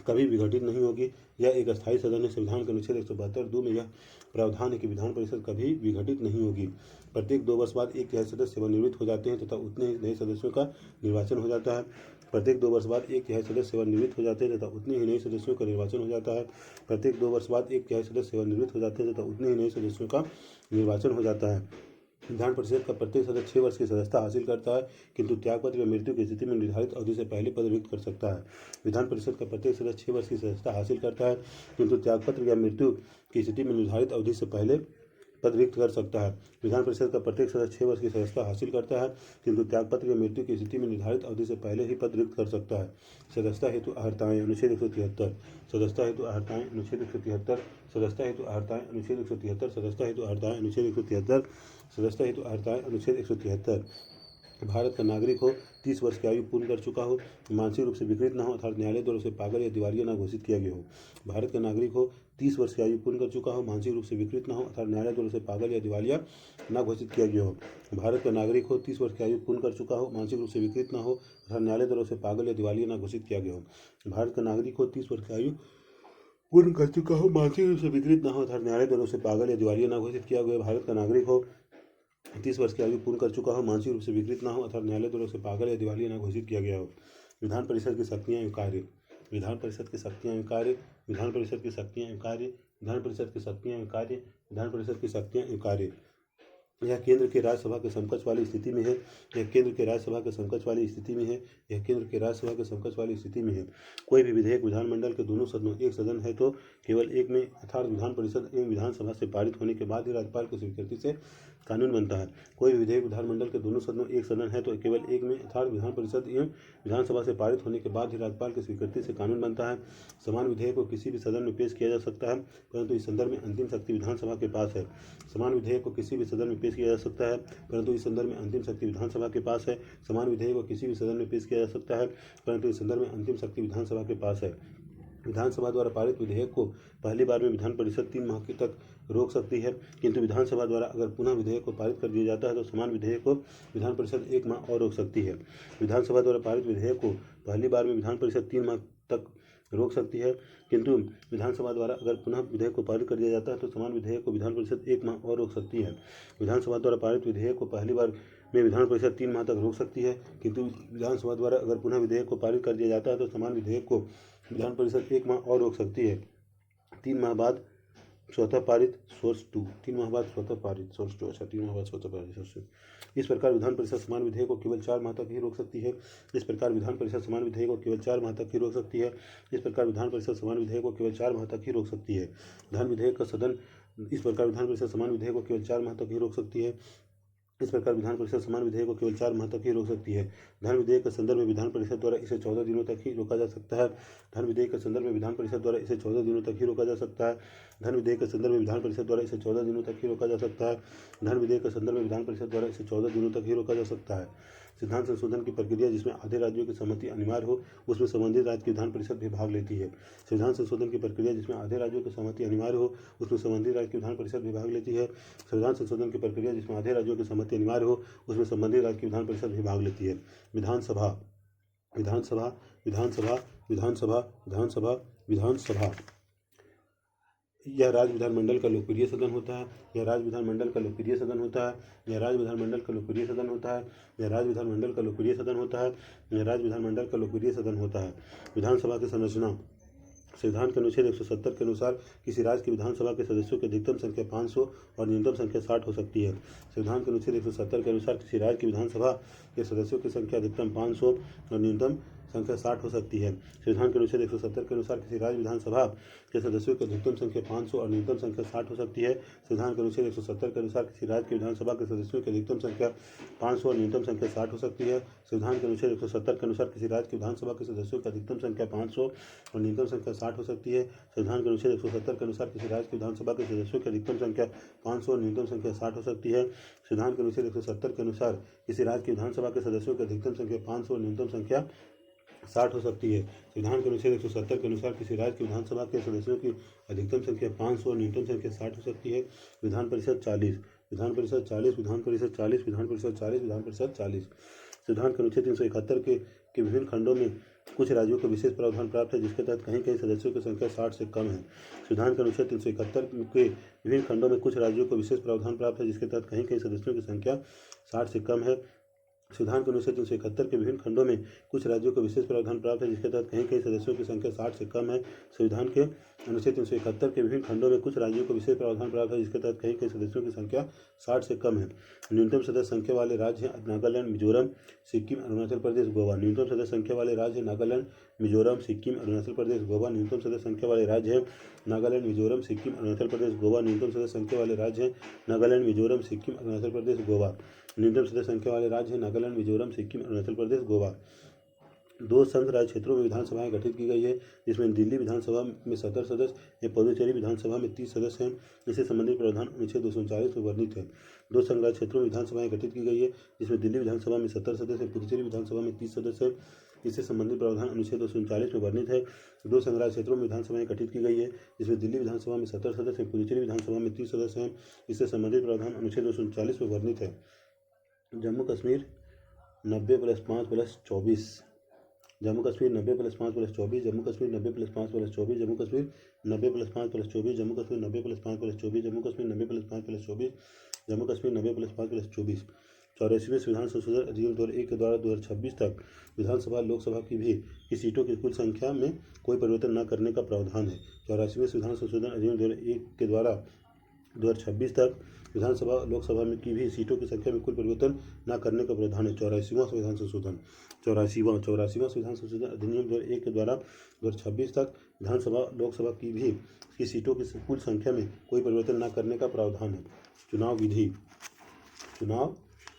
कभी विघटित नहीं होगी। यह एक अस्थायी सदन है। संविधान के अनुच्छेद 172 में यह प्रावधान है कि विधान परिषद कभी विघटित नहीं होगी। प्रत्येक 2 वर्ष बाद 1/3 सदस्य सेवानिवृत्त हो जाते हैं तथा उतने ही नए सदस्यों का निर्वाचन हो जाता है। प्रत्येक 2 वर्ष बाद 1/3 सदस्य सेवानिवृत्त हो जाते हैं तथा उतने ही नए सदस्यों का निर्वाचन हो जाता है। प्रत्येक 2 वर्ष बाद 1/3 सदस्य सेवानिवृत्त हो जाते हैं तथा उतने ही नए सदस्यों का निर्वाचन हो जाता है। विधान परिषद का प्रत्येक सदस्य 6 वर्ष की सदस्यता हासिल करता है, किंतु त्यागपत्र या मृत्यु की स्थिति में निर्धारित अवधि से पहले पद रिक्त कर सकता है। विधान परिषद का प्रत्येक सदस्य 6 वर्ष की सदस्यता हासिल करता है, किंतु त्यागपत्र या मृत्यु की स्थिति में निर्धारित अवधि से पहले पद रिक्त कर सकता है। विधान परिषद का प्रत्येक सदस्य 6 वर्ष की सदस्यता हासिल करता है, किंतु त्यागपत्र या मृत्यु की स्थिति में निर्धारित अवधि से पहले ही पद रिक्त कर सकता है। सदस्यता हेतु अर्हताएं। अनुच्छेद 173। सदस्यता हेतु अर्हताएं। अनुच्छेद 173। सदस्यता हेतु अर्हताएं। अनुच्छेद 173। सदस्यता हेतु अर्हताएं। अनुच्छेद 173। सदस्यता हेतु अर्हताएं। अनुच्छेद 173। भारत का नागरिक हो, 30 वर्ष की आयु पूर्ण कर चुका हो, मानसिक रूप से विकृत न हो अर्थात न्यायालय द्वारा उसे पागल या दिवालिया न घोषित किया गया हो। भारत का नागरिक हो, 30 वर्ष की आयु पूर्ण कर चुका हो, मानसिक रूप से विकृत न हो अर्थात न्यायालय द्वारा उसे पागल या दिवालिया न घोषित किया गया हो। भारत का नागरिक हो, 30 वर्ष की आयु पूर्ण कर चुका हो, मानसिक रूप से विकृत न हो अर्थात न्यायालय द्वारा उसे पागल या दिवालिया न घोषित किया गया हो। भारत का नागरिक हो, 30 वर्ष की आयु पूर्ण कर चुका हो, मानसिक रूप से विकृत न हो अर्थात न्यायालय द्वारा उसे पागल या दिवालिया न घोषित किया गया। भारत का नागरिक हो, 30 वर्ष की आयु पूर्ण कर चुका हो, मानसिक रूप से विकृत न हो अर्थात न्यायालय द्वारा उसे पागल या दिवालिया न घोषित किया गया हो। विधान परिषद की शक्तियाँ एवं कार्य। विधान परिषद की शक्तियाँ एवं कार्य। विधान परिषद की शक्तियाँ एवं कार्य। विधान परिषद की शक्तियाँ एवं कार्य। विधान परिषद की शक्तियाँ एवं कार्य। यह केंद्र के राज्यसभा के समकक्ष वाली स्थिति में है। यह केंद्र के राज्यसभा के समकक्ष वाली स्थिति में है। यह केंद्र के राज्यसभा के समकक्ष वाली स्थिति में है। कोई भी विधेयक विधानमंडल के दोनों सदनों, एक सदन है तो केवल एक में अर्थात विधान परिषद एवं विधानसभा से पारित होने के बाद ही राज्यपाल की स्वीकृति से कानून बनता है। कोई भी विधेयक विधानमंडल के दोनों सदनों, एक सदन है तो केवल एक में अर्थात विधान परिषद एवं विधानसभा से पारित होने के बाद ही राज्यपाल की स्वीकृति से कानून बनता है। समान विधेयक को किसी भी सदन में पेश किया जा सकता है, परंतु इस संदर्भ में अंतिम शक्ति विधानसभा के पास है। समान विधेयक को किसी भी सदन में पेश किया जा सकता है, परंतु इस संदर्भ में अंतिम शक्ति विधानसभा के पास है। समान विधेयक को किसी भी सदन में पेश किया जा सकता है, परंतु इस संदर्भ में अंतिम शक्ति विधानसभा के पास है। विधानसभा द्वारा पारित विधेयक को पहली बार में विधान परिषद 3 माह तक रोक सकती है, किंतु विधानसभा द्वारा अगर पुनः विधेयक को पारित कर दिया जाता है तो समान विधेयक को विधान परिषद 1 माह और रोक सकती है। विधानसभा द्वारा पारित विधेयक को पहली बार में विधान परिषद 3 माह तक रोक सकती है, किंतु विधानसभा द्वारा अगर पुनः विधेयक को पारित कर दिया जाता है तो समान विधेयक को विधान परिषद 1 माह और रोक सकती है। विधानसभा द्वारा पारित विधेयक को पहली बार में विधान परिषद 3 माह तक रोक सकती है, किंतु विधानसभा द्वारा अगर पुनः विधेयक को पारित कर दिया जाता है तो समान विधेयक को विधान परिषद 1 माह और रोक सकती है। 3 माह बाद स्वतः पारित सोर्स 2। 3 माह बाद स्वतः पारित सोर्स 2। अच्छा, 3 माह बाद स्वतः पारित सोर्स 2। इस प्रकार विधान परिषद समान विधेयक को केवल 4 माह तक ही रोक सकती है। इस प्रकार विधान परिषद समान विधेयक को केवल 4 माह तक ही रोक सकती है। इस प्रकार विधान परिषद समान विधेयक को केवल 4 माह तक ही रोक सकती है। विधान विधेयक का सदन इस प्रकार विधान परिषद समान विधेयक को केवल 4 माह तक ही रोक सकती है। इस प्रकार विधान परिषद समान विधेयक को केवल 4 माह तक ही रोक सकती है। धन विधेयक के संदर्भ में विधान परिषद द्वारा इसे 14 दिनों तक ही रोका जा सकता है। धन विधेयक के संदर्भ में विधान परिषद द्वारा इसे 14 दिनों तक ही रोका जा सकता है। धन विधेयक के संदर्भ में विधान परिषद द्वारा इसे 14 दिनों तक ही रोका जा सकता है। धन विधेयक के संदर्भ में विधान परिषद द्वारा इसे 14 दिनों तक ही रोका जा सकता है। संविधान संशोधन की प्रक्रिया जिसमें आधे राज्यों की सहमति अनिवार्य हो उसमें संबंधित राज्य की विधान परिषद भी भाग लेती है। संविधान संशोधन की प्रक्रिया जिसमें आधे राज्यों की सहमति अनिवार्य हो उसमें संबंधित राज्य की विधान परिषद भी भाग लेती है। संविधान संशोधन की प्रक्रिया जिसमें आधे राज्यों की सहमति अनिवार्य हो उसमें संबंधित राज्य की विधान परिषद भी भाग लेती है। विधानसभा विधानसभा विधानसभा विधानसभा विधानसभा विधानसभा यह राज्य विधानमंडल का लोकप्रिय सदन होता है। यह राज्य विधानमंडल का लोकप्रिय सदन होता है। यह राज्य विधानमंडल का लोकप्रिय सदन होता है। यह राज्य विधानमंडल का लोकप्रिय सदन होता है। यह राज्य विधानमंडल का लोकप्रिय सदन होता है। विधानसभा की संरचना संविधान के अनुच्छेद 170 के अनुसार किसी राज्य की विधानसभा के सदस्यों की अधिकतम संख्या 500 और न्यूनतम संख्या 60 हो सकती है। संविधान के अनुच्छेद 170 के अनुसार किसी राज्य की विधानसभा के सदस्यों की संख्या अधिकतम 500 और न्यूनतम संख्या 60 हो सकती है। संविधान के अनुच्छेद 170 के अनुसार किसी राज्य विधानसभा के सदस्यों की अधिकतम संख्या 500 और न्यूनतम संख्या 60 हो सकती है। संविधान के अनुच्छेद 170 के अनुसार किसी राज्य की विधानसभा के सदस्यों की अधिकतम संख्या 500 और न्यूनतम संख्या 60 हो सकती है। संविधान के अनुच्छेद 170 के अनुसार किसी राज्य की विधानसभा के सदस्यों की अधिकतम संख्या 500 और न्यूनतम संख्या 60 हो सकती है। संविधान के अनुच्छेद 170 के अनुसार किसी राज्य की विधानसभा के सदस्यों की अधिकतम संख्या 500 और न्यूनतम संख्या 60 हो सकती है। संविधान के अनुच्छेद 170 के अनुसार किसी राज्य की विधानसभा के सदस्यों की अधिकतम संख्या 500 और न्यूनतम संख्या 60 हो सकती है। संविधान के अनुच्छेद 170 के अनुसार किसी राज्य की विधानसभा के सदस्यों की अधिकतम संख्या 500 और न्यूनतम संख्या 60 हो सकती है। विधान परिषद 40 विधान परिषद 40 विधान परिषद 40 विधान परिषद 40 विधान परिषद 40 संविधान के अनुच्छेद 371 के विभिन्न खंडों में कुछ राज्यों को विशेष प्रावधान प्राप्त है जिसके तहत कहीं कहीं सदस्यों की संख्या 60 से कम है। संविधान के अनुच्छेद 371 के विभिन्न खंडों में कुछ राज्यों को विशेष प्रावधान प्राप्त है जिसके तहत कहीं कहीं सदस्यों की संख्या 60 से कम है। संविधान के अनुच्छेद 371 के विभिन्न खंडों में कुछ राज्यों को विशेष प्रावधान प्राप्त है जिसके तहत कहीं कहीं सदस्यों की संख्या 60 से कम है। संविधान के अनुच्छेद 371 के विभिन्न खंडों में कुछ राज्यों को विशेष प्रावधान प्राप्त है जिसके तहत कहीं कहीं सदस्यों की संख्या 60 से कम है। न्यूनतम सदस्य संख्या वाले राज्य हैं नागालैंड, मिजोरम, सिक्किम, अरुणाचल प्रदेश, गोवा। न्यूनतम सदस्य संख्या वाले राज्य हैं नागालैंड, मिजोरम, सिक्किम, अरुणाचल प्रदेश, गोवा। न्यूनतम सदस्य संख्या वाले राज्य हैं नागालैंड, मिजोरम, सिक्किम, अरुणाचल प्रदेश, गोवा। न्यूनतम सदस्य संख्या वाले राज्य हैं नागालैंड, मिजोरम, सिक्किम, अरुणाचल प्रदेश, गोवा। न्यूनतम सदस्य संख्या वाले राज्य हैं नागालैंड, मिजोरम, सिक्किम, अरुणाचल प्रदेश, गोवा। 2 संघ राज्य क्षेत्रों में विधानसभाएं गठित की गई है जिसमें दिल्ली विधानसभा में 70 सदस्य या पुडुचेरी विधानसभा में 30 सदस्य हैं। इससे संबंधित प्रावधान अनुच्छेद 239 में वर्णित है। 2 संघ राज्य क्षेत्रों में विधानसभाएं गठित की गई है जिसमें दिल्ली विधानसभा में 70 सदस्य है, पुडुचेरी विधानसभा में 30 सदस्य है। इससे संबंधित प्रावधान अनुच्छेद 239 में वर्णित है। 2 संघ राज्य क्षेत्रों में विधानसभाएं गठित की गई है जिसमें दिल्ली विधानसभा में 70 सदस्य है, पुडुचेरी विधानसभा में 30 सदस्य हैं। इससे संबंधित प्रावधान अनुच्छेद 239 में वर्णित है। जम्मू कश्मीर 90+5+24 जम्मू कश्मीर 90+5+24 जम्मू कश्मीर 90+5+24 जम्मू कश्मीर 90+5+24 जम्मू कश्मीर 90+5+24 जम्मू कश्मीर 90+5+24 जम्मू कश्मीर 90+5+24 84वें संविधान संशोधन अधिनियम 2001 के द्वारा 2026 तक विधानसभा लोकसभा की सीटों की कुल संख्या में कोई परिवर्तन न करने का प्रावधान है। 84वें संविधान संशोधन अधिनियम 2001 के द्वारा 2026 तक विधानसभा लोकसभा में की भी सीटों की संख्या में कोई परिवर्तन न करने का प्रावधान है। 84वां संविधान संशोधन 84वां संविधान संशोधन अधिनियम 2001 के द्वारा 2026 तक विधानसभा लोकसभा की सीटों की कुल संख्या में कोई परिवर्तन न करने का प्रावधान है। चुनाव विधि चुनाव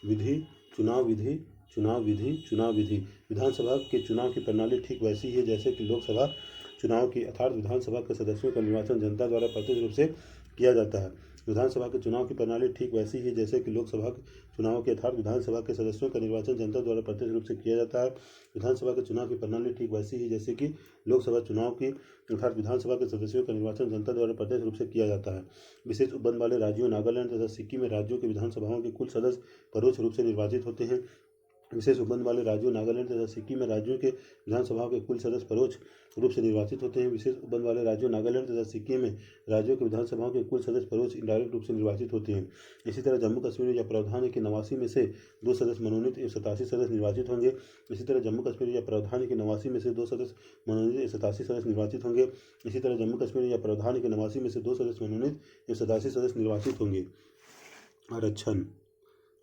विधि चुनाव विधि चुनाव विधि चुनाव विधि विधानसभा के चुनाव की प्रणाली ठीक वैसी ही है जैसे कि लोकसभा चुनाव की, अर्थात विधानसभा के सदस्यों का निर्वाचन जनता द्वारा प्रत्यक्ष रूप से किया जाता है। विधानसभा के चुनाव की प्रणाली ठीक वैसी ही जैसे कि लोकसभा के चुनाव के, अर्थात विधानसभा के सदस्यों का निर्वाचन जनता द्वारा प्रत्यक्ष रूप से किया जाता है। विधानसभा के चुनाव की प्रणाली ठीक वैसी ही जैसे कि लोकसभा चुनाव की, अर्थात विधानसभा के सदस्यों का निर्वाचन जनता द्वारा प्रत्यक्ष रूप से किया जाता है। विशेष उपबंध वाले राज्यों नागालैंड तथा सिक्किम में राज्यों की विधानसभाओं के कुल सदस्य परोक्ष रूप से निर्वाचित होते हैं। विशेष उपबंध वाले राज्यों नागालैंड तथा सिक्किम में राज्यों के विधानसभाओं के कुल सदस्य परोक्ष रूप से निर्वाचित होते हैं। विशेष उपबंध वाले राज्यों नागालैंड तथा सिक्किम में राज्यों के विधानसभाओं के कुल सदस्य परोक्ष इनडायरेक्ट रूप से निर्वाचित होते हैं। इसी तरह जम्मू कश्मीर में यह प्रावधान है कि 89 में से 2 सदस्य मनोनीत 87 सदस्य निर्वाचित होंगे। इसी तरह जम्मू कश्मीर में यह प्रावधान है कि 89 में से 2 सदस्य मनोनीत 87 सदस्य निर्वाचित होंगे। इसी तरह जम्मू कश्मीर में यह प्रावधान है कि 89 में से 2 सदस्य मनोनीत 87 सदस्य निर्वाचित होंगे। आरक्षण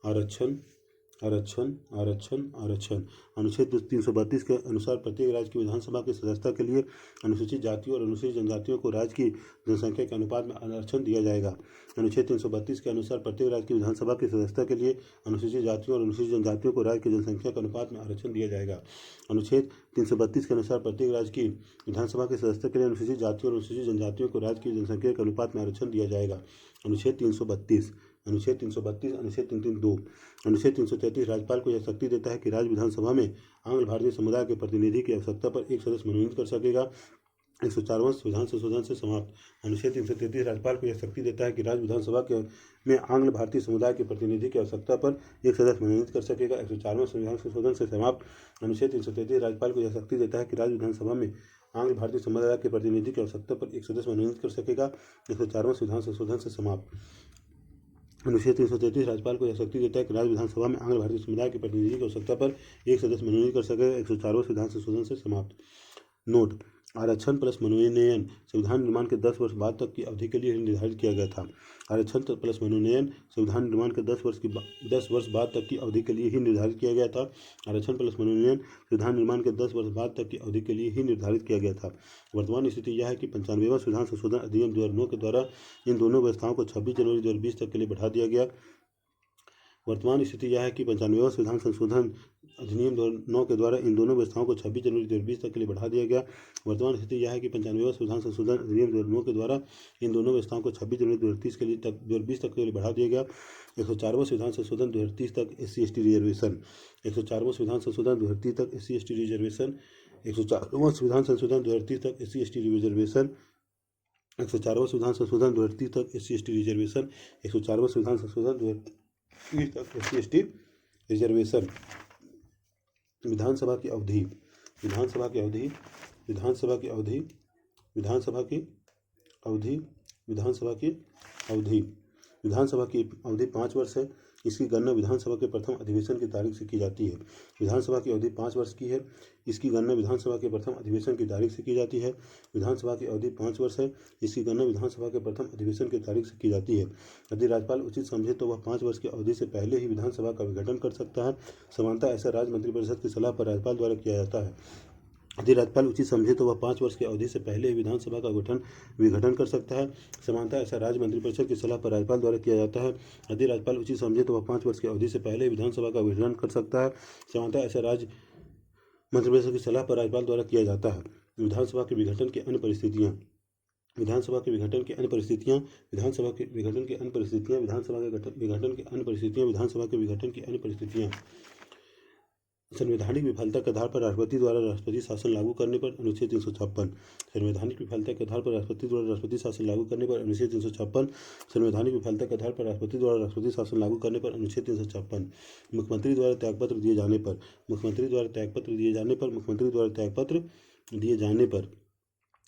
आरक्षण आरक्षण आरक्षण आरक्षण अनुच्छेद 332 के अनुसार प्रत्येक राज्य की विधानसभा की सदस्यता के लिए अनुसूचित जातियों और अनुसूचित जनजातियों को राज्य की जनसंख्या के अनुपात में आरक्षण दिया जाएगा। अनुच्छेद 332 के अनुसार प्रत्येक राज्य की विधानसभा की सदस्यता के लिए अनुसूचित जातियों और अनुसूचित जनजातियों को राज्य की जनसंख्या के अनुपात में आरक्षण दिया जाएगा। अनुच्छेद 332 के अनुसार प्रत्येक राज्य की विधानसभा की सदस्यता के लिए अनुसूचित जातियों और अनुसूचित जनजातियों को राज्य की जनसंख्या के अनुपात में आरक्षण दिया जाएगा। अनुच्छेद 332 अनुच्छेद 332, अनुच्छेद 332 अनुच्छेद 333 राज्यपाल को यह शक्ति देता है कि राज्य विधानसभा में आंग्ल भारतीय समुदाय के प्रतिनिधि की आवश्यकता पर एक सदस्य मनोनीत कर सकेगा। 104वां संविधान संशोधन से समाप्त। अनुच्छेद 333 राज्यपाल को यह शक्ति देता है कि राज्य विधानसभा के में आंग्ल भारतीय समुदाय के प्रतिनिधि की आवश्यकता पर एक सदस्य मनोनीत कर सकेगा। 104वां संविधान संशोधन से समाप्त। अनुच्छेद 333 राज्यपाल को यह शक्ति देता है कि राज्य विधानसभा में आंग्ल भारतीय समुदाय के प्रतिनिधि की आवश्यकता पर एक सदस्य मनोनीत कर सकेगा। 104वां संविधान संशोधन से समाप्त। अनुच्छेद 333 राज्यपाल को यह शक्ति देता है कि राज्य विधानसभा में आंग्ल भारतीय समुदाय के प्रतिनिधि की आवश्यकता पर एक सदस्य मनोनीत कर सकेगा। 104वां संविधान संशोधन से समाप्त। नोट: आरक्षण प्लस मनोनयन संविधान निर्माण के 10 वर्ष बाद तक की अवधि के लिए निर्धारित किया गया था। आरक्षण प्लस मनोनयन संविधान निर्माण के 10 वर्ष बाद तक की अवधि के लिए ही निर्धारित किया गया था। आरक्षण प्लस मनोनयन संविधान निर्माण के 10 वर्ष बाद तक की अवधि के लिए ही निर्धारित किया गया था। वर्तमान स्थिति यह है कि 95वां संविधान संशोधन अधिनियम 2009 के द्वारा इन दोनों व्यवस्थाओं को 26 जनवरी 2020 तक के लिए बढ़ा दिया गया। वर्तमान स्थिति यह है कि 95वां संविधान संशोधन अधिनियम 2009 के द्वारा इन दोनों व्यवस्थाओं को 26 जनवरी 2020 तक के लिए बढ़ा दिया गया। वर्तमान स्थिति यह है कि 95वां संविधान संशोधन अधिनियम 2009 के द्वारा इन दोनों व्यवस्थाओं को 26 जनवरी 2020 तक के लिए बढ़ा दिया गया। 104वां संविधान संशोधन 2030 तक SC/ST रिजर्वेशन। 104वां संविधान संशोधन 2030 तक SC/ST रिजर्वेशन। 104वां संविधान संशोधन 2030 तक SC/ST रिजर्वेशन। 104वां संविधान संशोधन 2030 तक SC/ST रिजर्वेशन। 104वां संविधान संशोधन 2030 तक SC/ST रिजर्वेशन। विधानसभा की अवधि। विधानसभा की अवधि। विधानसभा की अवधि। विधानसभा की अवधि। विधानसभा की अवधि। विधानसभा की अवधि 5 वर्ष है। इसकी गणना विधानसभा के प्रथम अधिवेशन की तारीख से की जाती है। विधानसभा की अवधि 5 वर्ष की है। इसकी गणना विधानसभा के प्रथम अधिवेशन की तारीख से की जाती है। विधानसभा की अवधि 5 वर्ष है। इसकी गणना विधानसभा के प्रथम अधिवेशन की तारीख से की जाती है। यदि राज्यपाल उचित समझे तो वह 5 वर्ष की अवधि से पहले ही विधानसभा का विघटन कर सकता है। सामान्यतः ऐसा राज्य मंत्रिपरिषद की सलाह पर राज्यपाल द्वारा किया जाता है। यदि राज्यपाल उचित समझे तो वह 5 वर्ष की अवधि से पहले ही विधानसभा का विघटन कर सकता है। सामान्यतः ऐसा राज्य मंत्रिपरिषद की सलाह पर राज्यपाल द्वारा किया जाता है। यदि राज्यपाल उचित समझे तो वह 5 वर्ष की अवधि से पहले ही विधानसभा का विघटन कर सकता है। सामान्यतः ऐसा राज्य मंत्रिपरिषद की सलाह पर राज्यपाल द्वारा किया जाता है। विधानसभा के विघटन की अन्य परिस्थितियाँ। विधानसभा के विघटन की अन्य परिस्थितियाँ। विधानसभा के विघटन की अन्य परिस्थितियाँ। विधानसभा के विघटन की अन्य परिस्थितियाँ। विधानसभा के विघटन की अन्य परिस्थितियाँ। संवैधानिक विफलता के आधार पर राष्ट्रपति द्वारा राष्ट्रपति शासन लागू करने पर अनुच्छेद 356। संवैधानिक विफलता के आधार पर राष्ट्रपति द्वारा राष्ट्रपति शासन लागू करने पर अनुच्छेद 356। संवैधानिक विफलता के आधार पर राष्ट्रपति द्वारा राष्ट्रपति शासन लागू करने पर अनुच्छेद 356। मुख्यमंत्री द्वारा त्यागपत्र दिए जाने पर। मुख्यमंत्री द्वारा त्यागपत्र दिए जाने पर। मुख्यमंत्री द्वारा त्यागपत्र दिए जाने पर।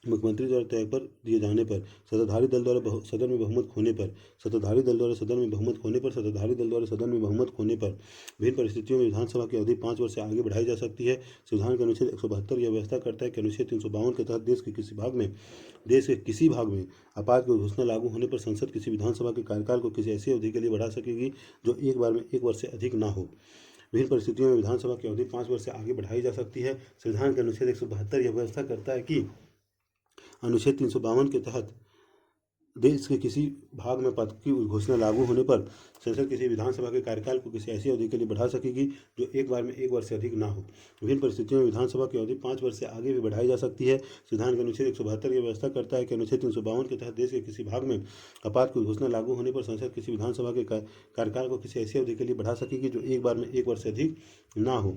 मुख्यमंत्री द्वारा त्यागपत्र दिए जाने पर। सत्ताधारी दल द्वारा सदन में बहुमत खोने पर। सत्ताधारी दल द्वारा सदन में बहुमत खोने पर। सत्ताधारी दल द्वारा सदन में बहुमत खोने पर। विभिन्न परिस्थितियों में विधानसभा की अवधि 5 वर्ष से आगे बढ़ाई जा सकती है। संविधान के अनुच्छेद 172 यह व्यवस्था करता है कि अनुच्छेद 352 के तहत देश के किसी भाग में आपात की घोषणा लागू होने पर संसद किसी विधानसभा के कार्यकाल को किसी ऐसी अवधि के लिए बढ़ा सकेगी जो एक बार में 1 वर्ष से अधिक न हो। विभिन्न परिस्थितियों में विधानसभा की अवधि 5 वर्ष से आगे बढ़ाई जा सकती है। संविधान के अनुच्छेद 172 यह व्यवस्था करता है कि अनुच्छेद 352 के तहत देश के किसी भाग में पद की घोषणा लागू होने पर संसद किसी विधानसभा के कार्यकाल को किसी ऐसी अवधि के लिए बढ़ा सकेगी जो एक बार में 1 वर्ष से अधिक ना हो। विभिन्न परिस्थितियों में विधानसभा की अवधि 5 वर्ष से आगे भी बढ़ाई जा सकती है। संविधान के अनुच्छेद 172 यह व्यवस्था करता है कि अनुच्छेद 352 के तहत देश के किसी भाग में आपात की घोषणा लागू होने पर संसद किसी विधानसभा के कार्यकाल को किसी ऐसी अवधि के लिए बढ़ा सकेगी जो एक बार में 1 वर्ष से अधिक ना हो।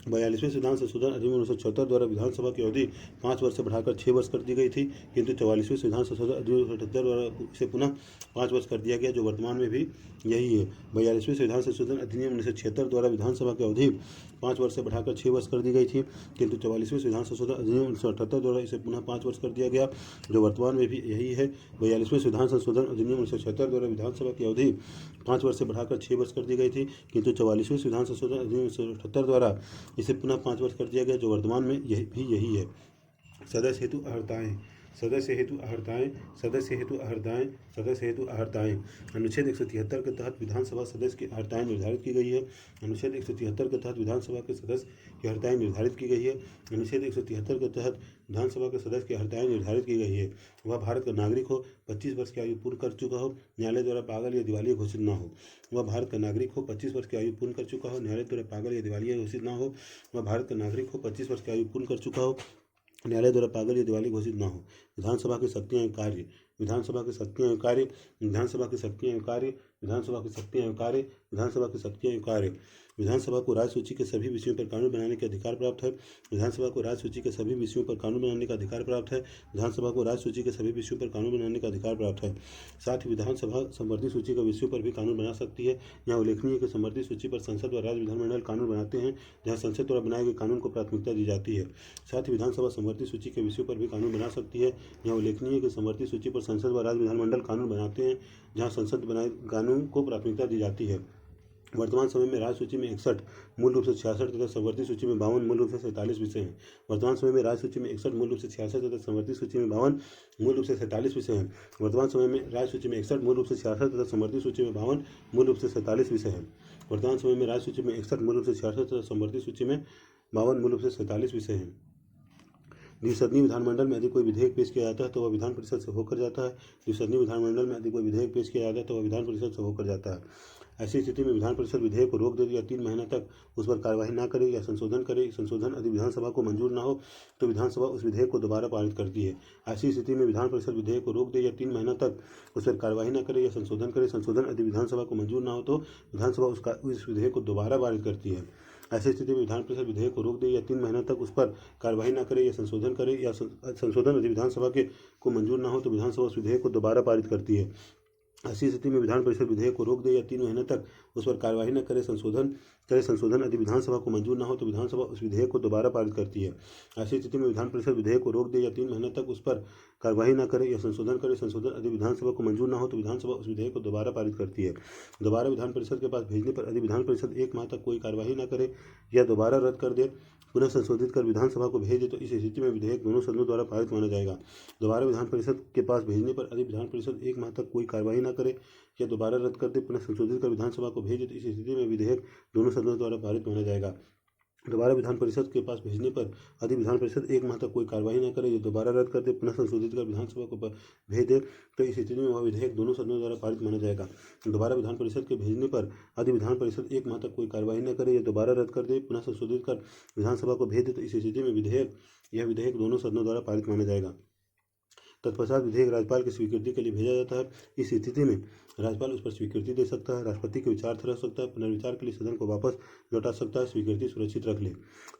42वें संविधान संशोधन अधिनियम 1976 द्वारा विधानसभा की अवधि 5 वर्ष से बढ़ाकर 6 वर्ष कर दी गई थी, किंतु 44वें संविधान संशोधन अधिनियम 1978 द्वारा इसे पुनः 5 वर्ष कर दिया गया, जो वर्तमान में भी यही है। 42वें संविधान संशोधन अधिनियम 1976 द्वारा विधानसभा की अवधि 5 वर्ष से बढ़ाकर 6 वर्ष कर दी गई थी, किंतु 44वें संविधान संशोधन अधिनियम 1978 द्वारा इसे पुनः 5 वर्ष कर दिया गया, जो वर्तमान में भी यही है। 42वें संविधान संशोधन अधिनियम 1976 द्वारा विधानसभा की अवधि 5 वर्ष से बढ़ाकर 6 वर्ष कर दी गई थी, किंतु 44वें संविधान संशोधन अधिनियम 1978 द्वारा इसे पुनः 5 वर्ष कर दिया गया, जो वर्तमान में यही है। सदस्य हेतु अर्हताएँ। सदस्य हेतु अर्हताएँ। सदस्य हेतु अर्हताएँ। सदस्य हेतु अर्हताएँ। अनुच्छेद 173 के तहत विधानसभा सदस्य की अर्हताएँ निर्धारित की गई है। अनुच्छेद 173 के तहत विधानसभा के सदस्य की अर्हताएँ निर्धारित की गई है। अनुच्छेद 173 के तहत विधानसभा के सदस्य की अर्हताएँ निर्धारित की गई है। वह भारत का नागरिक हो, 25 वर्ष की आयु पूर्ण कर चुका हो, न्यायालय द्वारा पागल या दिवालिया घोषित न हो। वह भारत का नागरिक हो, 25 वर्ष की आयु पूर्ण कर चुका हो, न्यायालय द्वारा पागल या दिवालिया घोषित न हो। वह भारत का नागरिक हो, 25 वर्ष की आयु पूर्ण कर चुका हो, न्यायालय द्वारा पागल या दिवालिया घोषित न हो। विधानसभा की शक्तियाँ एवं कार्य। विधानसभा की शक्तियाँ एवं कार्य। विधानसभा की शक्तियाँ एवं कार्य। विधानसभा की शक्तियाँ एवं कार्य। विधानसभा की शक्तियाँ एवं कार्य। विधानसभा को राज्य सूची के सभी विषयों पर कानून बनाने का अधिकार प्राप्त है। विधानसभा को राज्य सूची के सभी विषयों पर कानून बनाने का अधिकार प्राप्त है। विधानसभा को राज्य सूची के सभी विषयों पर कानून बनाने का अधिकार प्राप्त है। साथ ही विधानसभा संवर्धित सूची के विषयों पर भी कानून बना सकती है। यहाँ उल्लेखनीय है कि संवर्धित सूची पर संसद व राज्य विधानमंडल कानून बनाते हैं, जहाँ संसद द्वारा बनाए गए कानून को प्राथमिकता दी जाती है। साथ ही विधानसभा संवर्धित सूची के विषयों पर भी कानून बना सकती है। यहाँ उल्लेखनीय है कि संवर्धित सूची पर संसद व राज्य विधानमंडल कानून बनाते हैं, जहाँ संसद बनाए कानून को प्राथमिकता दी जाती है। वर्तमान समय में राज्य सूची में 61 मूल रूप से 66 तथा संवर्धित सूची में 52 मूल रूप से 47 विषय हैं। वर्तमान समय में राज्य सूची में 61 मूल रूप से 66 तथा संवर्धित सूची में 52 मूल रूप से 47 विषय हैं। वर्तमान समय में राज्य सूची में 61 मूल रूप से 66 तथा संवर्धित सूची में 52 मूल रूप से 47 विषय हैं। वर्तमान समय में राज्य सूची में 61 मूल रूप से 66 तथा संवर्धित सूची में 52 मूल रूप से 47 विषय हैं। द्विसदनीय विधानमंडल में यदि कोई विधेयक पेश किया जाता है तो वह विधान परिषद से होकर जाता है। द्विसदनीय विधानमंडल में यदि कोई विधेयक पेश किया जाता है तो वह विधान परिषद से होकर जाता है। ऐसी स्थिति में विधान परिषद विधेयक को रोक दे या 3 महीने तक उस पर कार्यवाही न करे या संशोधन करे। संशोधन यदि विधानसभा को मंजूर न हो तो विधानसभा उस विधेयक को दोबारा पारित करती है। ऐसी स्थिति में विधान परिषद विधेयक को रोक दे या 3 महीने तक उस पर कार्यवाही न करे या संशोधन करे। संशोधन यदि विधानसभा को मंजूर न हो तो विधानसभा उस विधेयक को दोबारा पारित करती है। ऐसी स्थिति में विधान परिषद विधेयक को रोक दे या 3 महीने तक उस पर कार्यवाही न करे या संशोधन करे या संशोधन यदि विधानसभा को मंजूर न हो तो विधानसभा उस विधेयक को दोबारा पारित करती है। ऐसी स्थिति में विधान परिषद विधेयक को रोक दे या 3 महीने तक उस पर कार्यवाही न करे संशोधन यदि विधानसभा को मंजूर न हो तो विधानसभा उस विधेयक को दोबारा पारित करती है। ऐसी स्थिति में विधान परिषद विधेयक को रोक दे या 3 महीने तक उस पर कार्यवाही न करे या संशोधन यदि विधानसभा को मंजूर न हो तो विधानसभा उस विधेयक को दोबारा पारित करती है। दोबारा विधान परिषद के पास भेजने पर यदि विधान परिषद 1 माह तक कोई कार्यवाही न करे या दोबारा रद्द कर दे, पुनः संशोधित कर विधानसभा को भेज दे तो इस स्थिति में विधेयक दोनों सदनों द्वारा पारित माना जाएगा। दोबारा विधान परिषद के पास भेजने पर यदि विधान परिषद 1 माह तक कोई कार्यवाही न करे या दोबारा रद्द कर दे, पुनः संशोधित कर विधानसभा को भेज दे तो इस स्थिति में विधेयक दोनों सदनों द्वारा पारित माना जाएगा। दोबारा विधान परिषद के पास भेजने पर यदि विधान परिषद 1 माह तक कोई कार्रवाई न करे या दोबारा रद्द कर दे, पुनः संशोधित कर विधानसभा को भेज दे तो इस स्थिति में वह विधेयक दोनों सदनों द्वारा पारित माना जाएगा। दोबारा विधान परिषद के भेजने पर यदि विधान परिषद 1 माह तक कोई कार्रवाई न करे या दोबारा रद्द कर दे, पुनः संशोधित कर विधानसभा को भेज दे तो इस स्थिति में यह विधेयक दोनों सदनों द्वारा पारित माना जाएगा। तत्पश्चात विधेयक राज्यपाल की स्वीकृति के लिए भेजा जाता है। इस स्थिति में राज्यपाल उस पर स्वीकृति दे सकता है, राष्ट्रपति के विचार रख सकता है, पुनर्विचार के लिए सदन को वापस लौटा सकता है, स्वीकृति सुरक्षित रख ले।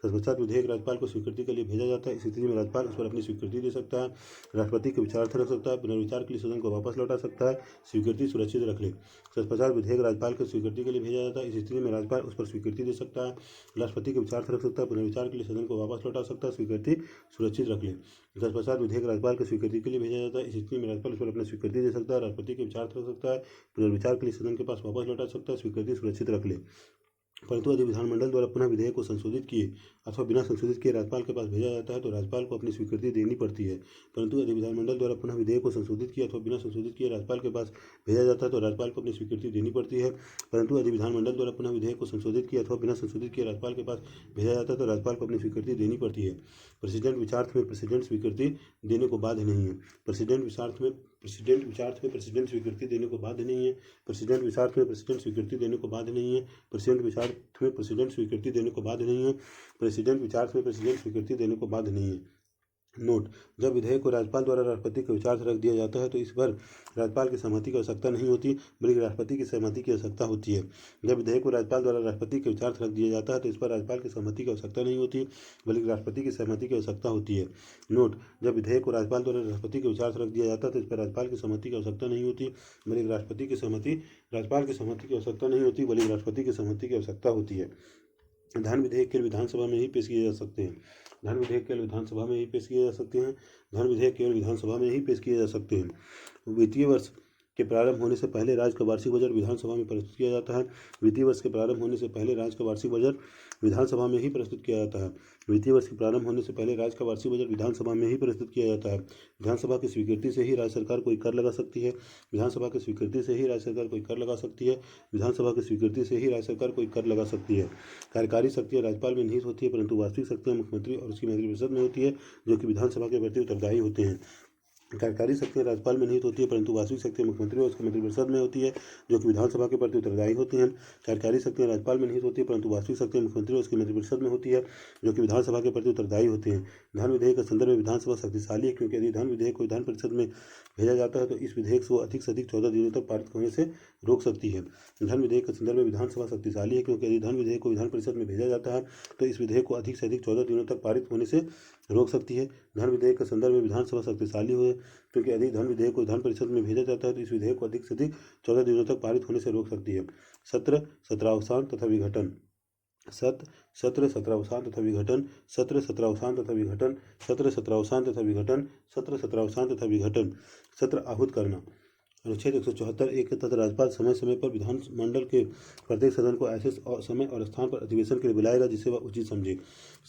तत्पश्चात विधेयक राज्यपाल को स्वीकृति के लिए भेजा जाता है। इस स्थिति में राज्यपाल उस पर अपनी स्वीकृति दे सकता है, राष्ट्रपति के विचार रख सकता है, पुनर्विचार के लिए सदन को वापस लौटा सकता है, स्वीकृति सुरक्षित रख ले। तत्पश्चात विधेयक राज्यपाल की स्वीकृति के लिए भेजा जाता है। इस स्थिति में राज्यपाल उस पर स्वीकृति दे सकता है, राष्ट्रपति के विचार रख सकता है, पुनर्विचार के लिए सदन को वापस लौटा सकता है, स्वीकृति सुरक्षित रख ले। तत्पश्चात विधेयक राज्यपाल की स्वीकृति के लिए भेजा जाता है। इस स्थिति में राज्यपाल उस पर अपनी स्वीकृति दे सकता है, राष्ट्रपति के विचार रख सकता है, पुनर्विचार के लिए सदन के पास वापस लौटा सकता है, स्वीकृति सुरक्षित रख ले। परंतु यदि विधानमंडल द्वारा पुनः विधेयक को संशोधित किए अथवा बिना संशोधित किए राज्यपाल के पास भेजा जाता है तो राज्यपाल को अपनी स्वीकृति देनी पड़ती है। परंतु यदि विधानमंडल द्वारा पुनः विधेयक को संशोधित किया अथवा बिना संशोधित किए राज्यपाल के पास भेजा जाता है तो राज्यपाल को अपनी स्वीकृति देनी पड़ती है। परंतु यदि विधानमंडल द्वारा पुनः विधेयक को संशोधित किया अथवा बिना संशोधित किए राज्यपाल के पास भेजा जाता है तो राज्यपाल को अपनी स्वीकृति देनी पड़ती है। प्रेसिडेंट विचारार्थ में प्रेसिडेंट स्वीकृति देने को बाध्य नहीं है। प्रेसिडेंट विचारार्थ में प्रेसिडेंट स्वीकृति देने को बाध्य नहीं है। प्रेसिडेंट विचारार्थ में प्रेसिडेंट स्वीकृति देने को बाध्य नहीं है। प्रेसिडेंट विचारार्थ में प्रेसिडेंट स्वीकृति देने को बाध्य नहीं है। प्रेसिडेंट विचारार्थ में प्रेसिडेंट स्वीकृति देने को बाध्य नहीं है। नोट: जब विधेयक को राज्यपाल द्वारा राष्ट्रपति के विचार से रख दिया जाता है तो इस पर राज्यपाल की सहमति की आवश्यकता नहीं होती बल्कि राष्ट्रपति की सहमति की आवश्यकता होती है। जब विधेयक को राज्यपाल द्वारा राष्ट्रपति के विचार से रख दिया जाता है तो इस पर राज्यपाल की सहमति की आवश्यकता नहीं होती बल्कि राष्ट्रपति की सहमति की आवश्यकता होती है। नोट: जब विधेयक को राज्यपाल द्वारा राष्ट्रपति के विचार से रख दिया जाता है तो इस पर राज्यपाल की सहमति की आवश्यकता नहीं होती बल्कि राष्ट्रपति की सहमति की आवश्यकता होती है। धन विधेयक केवल विधानसभा में ही पेश किए जा सकते हैं। धन विधेयक केवल विधानसभा में ही पेश किए जा सकते हैं। धन विधेयक केवल विधानसभा में ही पेश किए जा सकते हैं। वित्तीय वर्ष के प्रारंभ होने से पहले राज्य का वार्षिक बजट विधानसभा में प्रस्तुत किया जाता है। वित्तीय वर्ष के प्रारंभ होने से पहले राज्य का वार्षिक बजट विधानसभा में ही प्रस्तुत किया जाता है। वित्तीय वर्ष के प्रारंभ होने से पहले राज्य का वार्षिक बजट विधानसभा में ही प्रस्तुत किया जाता है। विधानसभा की स्वीकृति से ही राज्य सरकार कोई कर लगा सकती है। विधानसभा की स्वीकृति से ही राज्य सरकार कोई कर लगा सकती है। विधानसभा की स्वीकृति से ही राज्य सरकार कोई कर लगा सकती है। कार्यकारी शक्तियाँ राज्यपाल में निहित होती है परंतु वास्तविक शक्तियाँ मुख्यमंत्री और उसकी मंत्रिपरिषद में होती है जो कि विधानसभा के प्रति उत्तरदायी होते हैं। कार्यकारी शक्तियाँ राज्यपाल में निहित होती है, परंतु वास्तविक शक्तियाँ मुख्यमंत्री और उसके मंत्रिपरिषद में होती है, जो कि विधानसभा के प्रति उत्तरदायी होती हैं। कार्यकारी शक्तियाँ राज्यपाल में निहित होती है, परंतु वास्तविक शक्तियाँ मुख्यमंत्री और उसके मंत्रिपरिषद में होती है, जो कि विधानसभा के प्रति उत्तरदायी होती हैं। धन विधेयक के संदर्भ में विधानसभा शक्तिशाली है, क्योंकि यदि धन विधेयक को विधान परिषद में भेजा जाता है तो इस विधेयक को अधिक से अधिक 14 दिनों तक पारित होने से रोक सकती है। धन विधेयक के संदर्भ में विधानसभा शक्तिशाली है, क्योंकि यदि धन विधेयक को विधान परिषद में भेजा जाता है तो इस विधेयक को अधिक से अधिक 14 दिनों तक पारित होने से रोक सकती है। धन विधेयक के संदर्भ में विधानसभा शक्तिशाली है, क्योंकि यदि धन विधेयक को विधान परिषद में भेजा जाता है तो इस विधेयक को अधिक से अधिक 14 दिनों तक पारित होने से रोक सकती है। सत्र सत्रावसान तथा विघटन सत्र सत्रावसान तथा विघटन सत्र सत्रावसान तथा विघटन सत्र सत्रावसान तथा विघटन सत्र सत्रावसान तथा विघटन सत्र आहूत करना। अनुच्छेद 174 के तहत राज्यपाल समय समय पर विधानमंडल के प्रत्येक सदन को ऐसे समय और स्थान पर अधिवेशन के लिए बुलाएगा जिसे वह उचित समझे।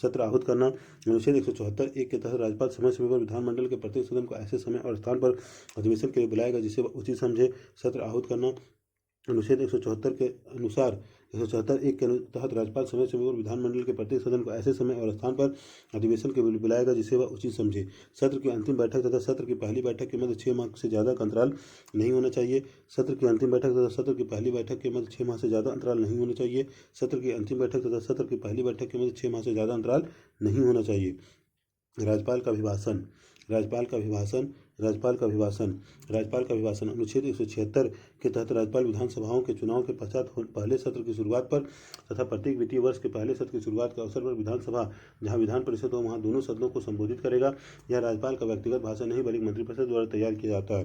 सत्र आहूत करना। अनुच्छेद 174 के तहत राज्यपाल समय समय पर विधानमंडल के प्रत्येक सदन को ऐसे समय और स्थान पर अधिवेशन के लिए बुलाएगा जिसे वह उचित समझे। सत्र आहूत करना। अनुच्छेद 174 के अनुसार 174 के तहत राज्यपाल समय समय पर विधानमंडल के प्रत्येक सदन को ऐसे समय और स्थान पर अधिवेशन के लिए बुलाएगा जिसे वह उचित समझे। सत्र की अंतिम बैठक तथा सत्र की पहली बैठक के मध्य 6 माह से ज़्यादा का अंतराल नहीं होना चाहिए। सत्र की अंतिम बैठक तथा सत्र की पहली बैठक के मध्य 6 माह से ज़्यादा अंतराल नहीं होना चाहिए। सत्र की अंतिम बैठक तथा सत्र की पहली बैठक के मध्य 6 माह से ज़्यादा अंतराल नहीं होना चाहिए। राज्यपाल का अभिभाषण। राज्यपाल का अभिभाषण। राज्यपाल का अभिभाषण। राज्यपाल का अभिभाषण। अनुच्छेद 176 के तहत राज्यपाल विधानसभाओं के चुनाव के पश्चात पहले सत्र की शुरुआत पर तथा प्रत्येक वित्तीय वर्ष के पहले सत्र की शुरुआत के अवसर पर विधानसभा जहां विधान परिषद हो वहां दोनों सदनों को संबोधित करेगा। यह राज्यपाल का व्यक्तिगत भाषण नहीं बल्कि मंत्रिपरिषद द्वारा तैयार किया जाता है।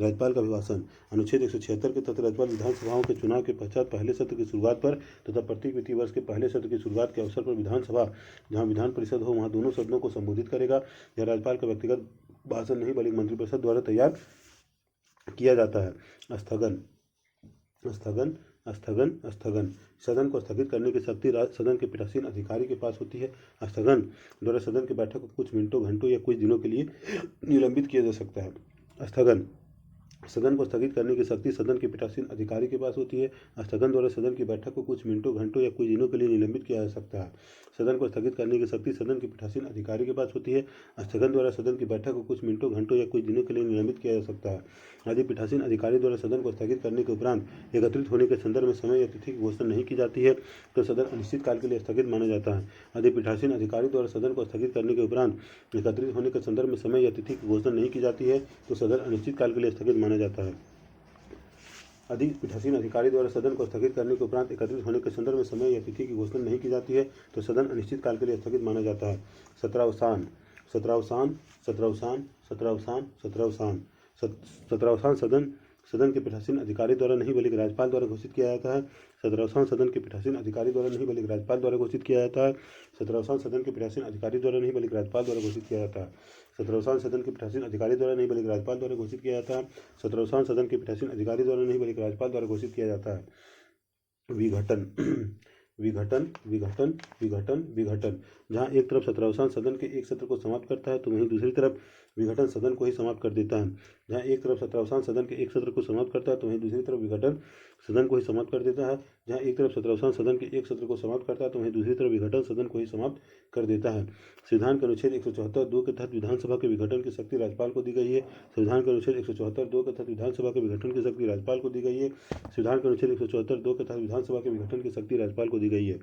राज्यपाल का अभिभाषण। अनुच्छेद 176 के तहत राज्यपाल विधानसभाओं के चुनाव के पश्चात पहले सत्र की शुरुआत पर तथा प्रत्येक वित्तीय वर्ष के पहले सत्र की शुरुआत के अवसर पर विधानसभा जहां विधान परिषद हो वहां दोनों सदनों को संबोधित करेगा। यह राज्यपाल का व्यक्तिगत भाषण नहीं बल्कि मंत्रिपरिषद द्वारा तैयार किया जाता है। स्थगन। स्थगन। स्थगन। स्थगन। सदन को स्थगित करने की शक्ति सदन के पीठासीन अधिकारी के पास होती है। स्थगन द्वारा सदन की बैठक को कुछ मिनटों, घंटों या कुछ दिनों के लिए निलंबित किया जा सकता है। स्थगन। सदन को स्थगित करने की शक्ति सदन के पीठासीन अधिकारी के पास होती है। स्थगन द्वारा सदन की बैठक को कुछ मिनटों, घंटों या कुछ दिनों के लिए निलंबित किया जा सकता है। सदन को स्थगित करने की शक्ति सदन के पीठासीन अधिकारी के पास होती है। स्थगन द्वारा सदन की बैठक को कुछ मिनटों, घंटों या कुछ दिनों के लिए निलंबित किया जा सकता है। यदि पीठासीन अधिकारी द्वारा सदन को स्थगित करने के उपरांत एकत्रित होने के संदर्भ में समय या तिथि की घोषणा नहीं की जाती है तो सदन अनिश्चित काल के लिए स्थगित माना जाता है। यदि पीठासीन अधिकारी द्वारा सदन को स्थगित करने के उपरांत एकत्रित होने के संदर्भ में समय या तिथि की घोषणा नहीं की जाती है तो सदन अनिश्चित काल के लिए स्थगित माना जाता है। यदि पीठासीन अधिकारी द्वारा सदन को स्थगित करने के उपरांत एकत्रित होने के संदर्भ में समय या तिथि की घोषणा नहीं की जाती है तो सदन अनिश्चित काल के लिए स्थगित माना जाता है। सत्रावसान। सत्रावसान। सत्रावसान। सत्रावसान। सत्रावसान। सत्रावसान सदन के पीठासीन अधिकारी द्वारा नहीं बल्कि राज्यपाल द्वारा घोषित किया जाता है। सत्रावसान सदन के पीठासीन अधिकारी द्वारा नहीं बल्कि राज्यपाल द्वारा घोषित किया जाता है। सत्रावसान सदन के पीठासीन अधिकारी द्वारा नहीं बल्कि राज्यपाल द्वारा घोषित किया जाता है। सत्रावसान सदन के पीठासीन अधिकारी द्वारा नहीं बल्कि राज्यपाल द्वारा घोषित किया जाता है। सत्रावसान सदन के पीठासीन अधिकारी द्वारा नहीं बल्कि राज्यपाल द्वारा घोषित किया जाता है। विघटन। विघटन। विघटन। विघटन। विघटन। जहाँ एक तरफ सत्रावसान सदन के एक सत्र को समाप्त करता है तो वहीं दूसरी तरफ विघटन सदन को ही समाप्त कर देता है। जहाँ एक तरफ सत्रावसान सदन के एक सत्र को समाप्त करता है तो वहीं दूसरी तरफ विघटन सदन को ही समाप्त कर देता है। जहाँ एक तरफ सत्रावसान सदन के एक सत्र को समाप्त करता है तो वहीं दूसरी तरफ विघटन सदन को ही समाप्त कर देता है। संविधान के अनुच्छेद 174(2) के तहत विधानसभा के विघटन की शक्ति राज्यपाल को दी गई है। संविधान के अनुच्छेद 174(2) के तहत विधानसभा के विघटन की शक्ति राज्यपाल को दी गई है। संविधान के अनुच्छेद 174(2) के तहत विधानसभा के विघटन की शक्ति राज्यपाल को दी गई है।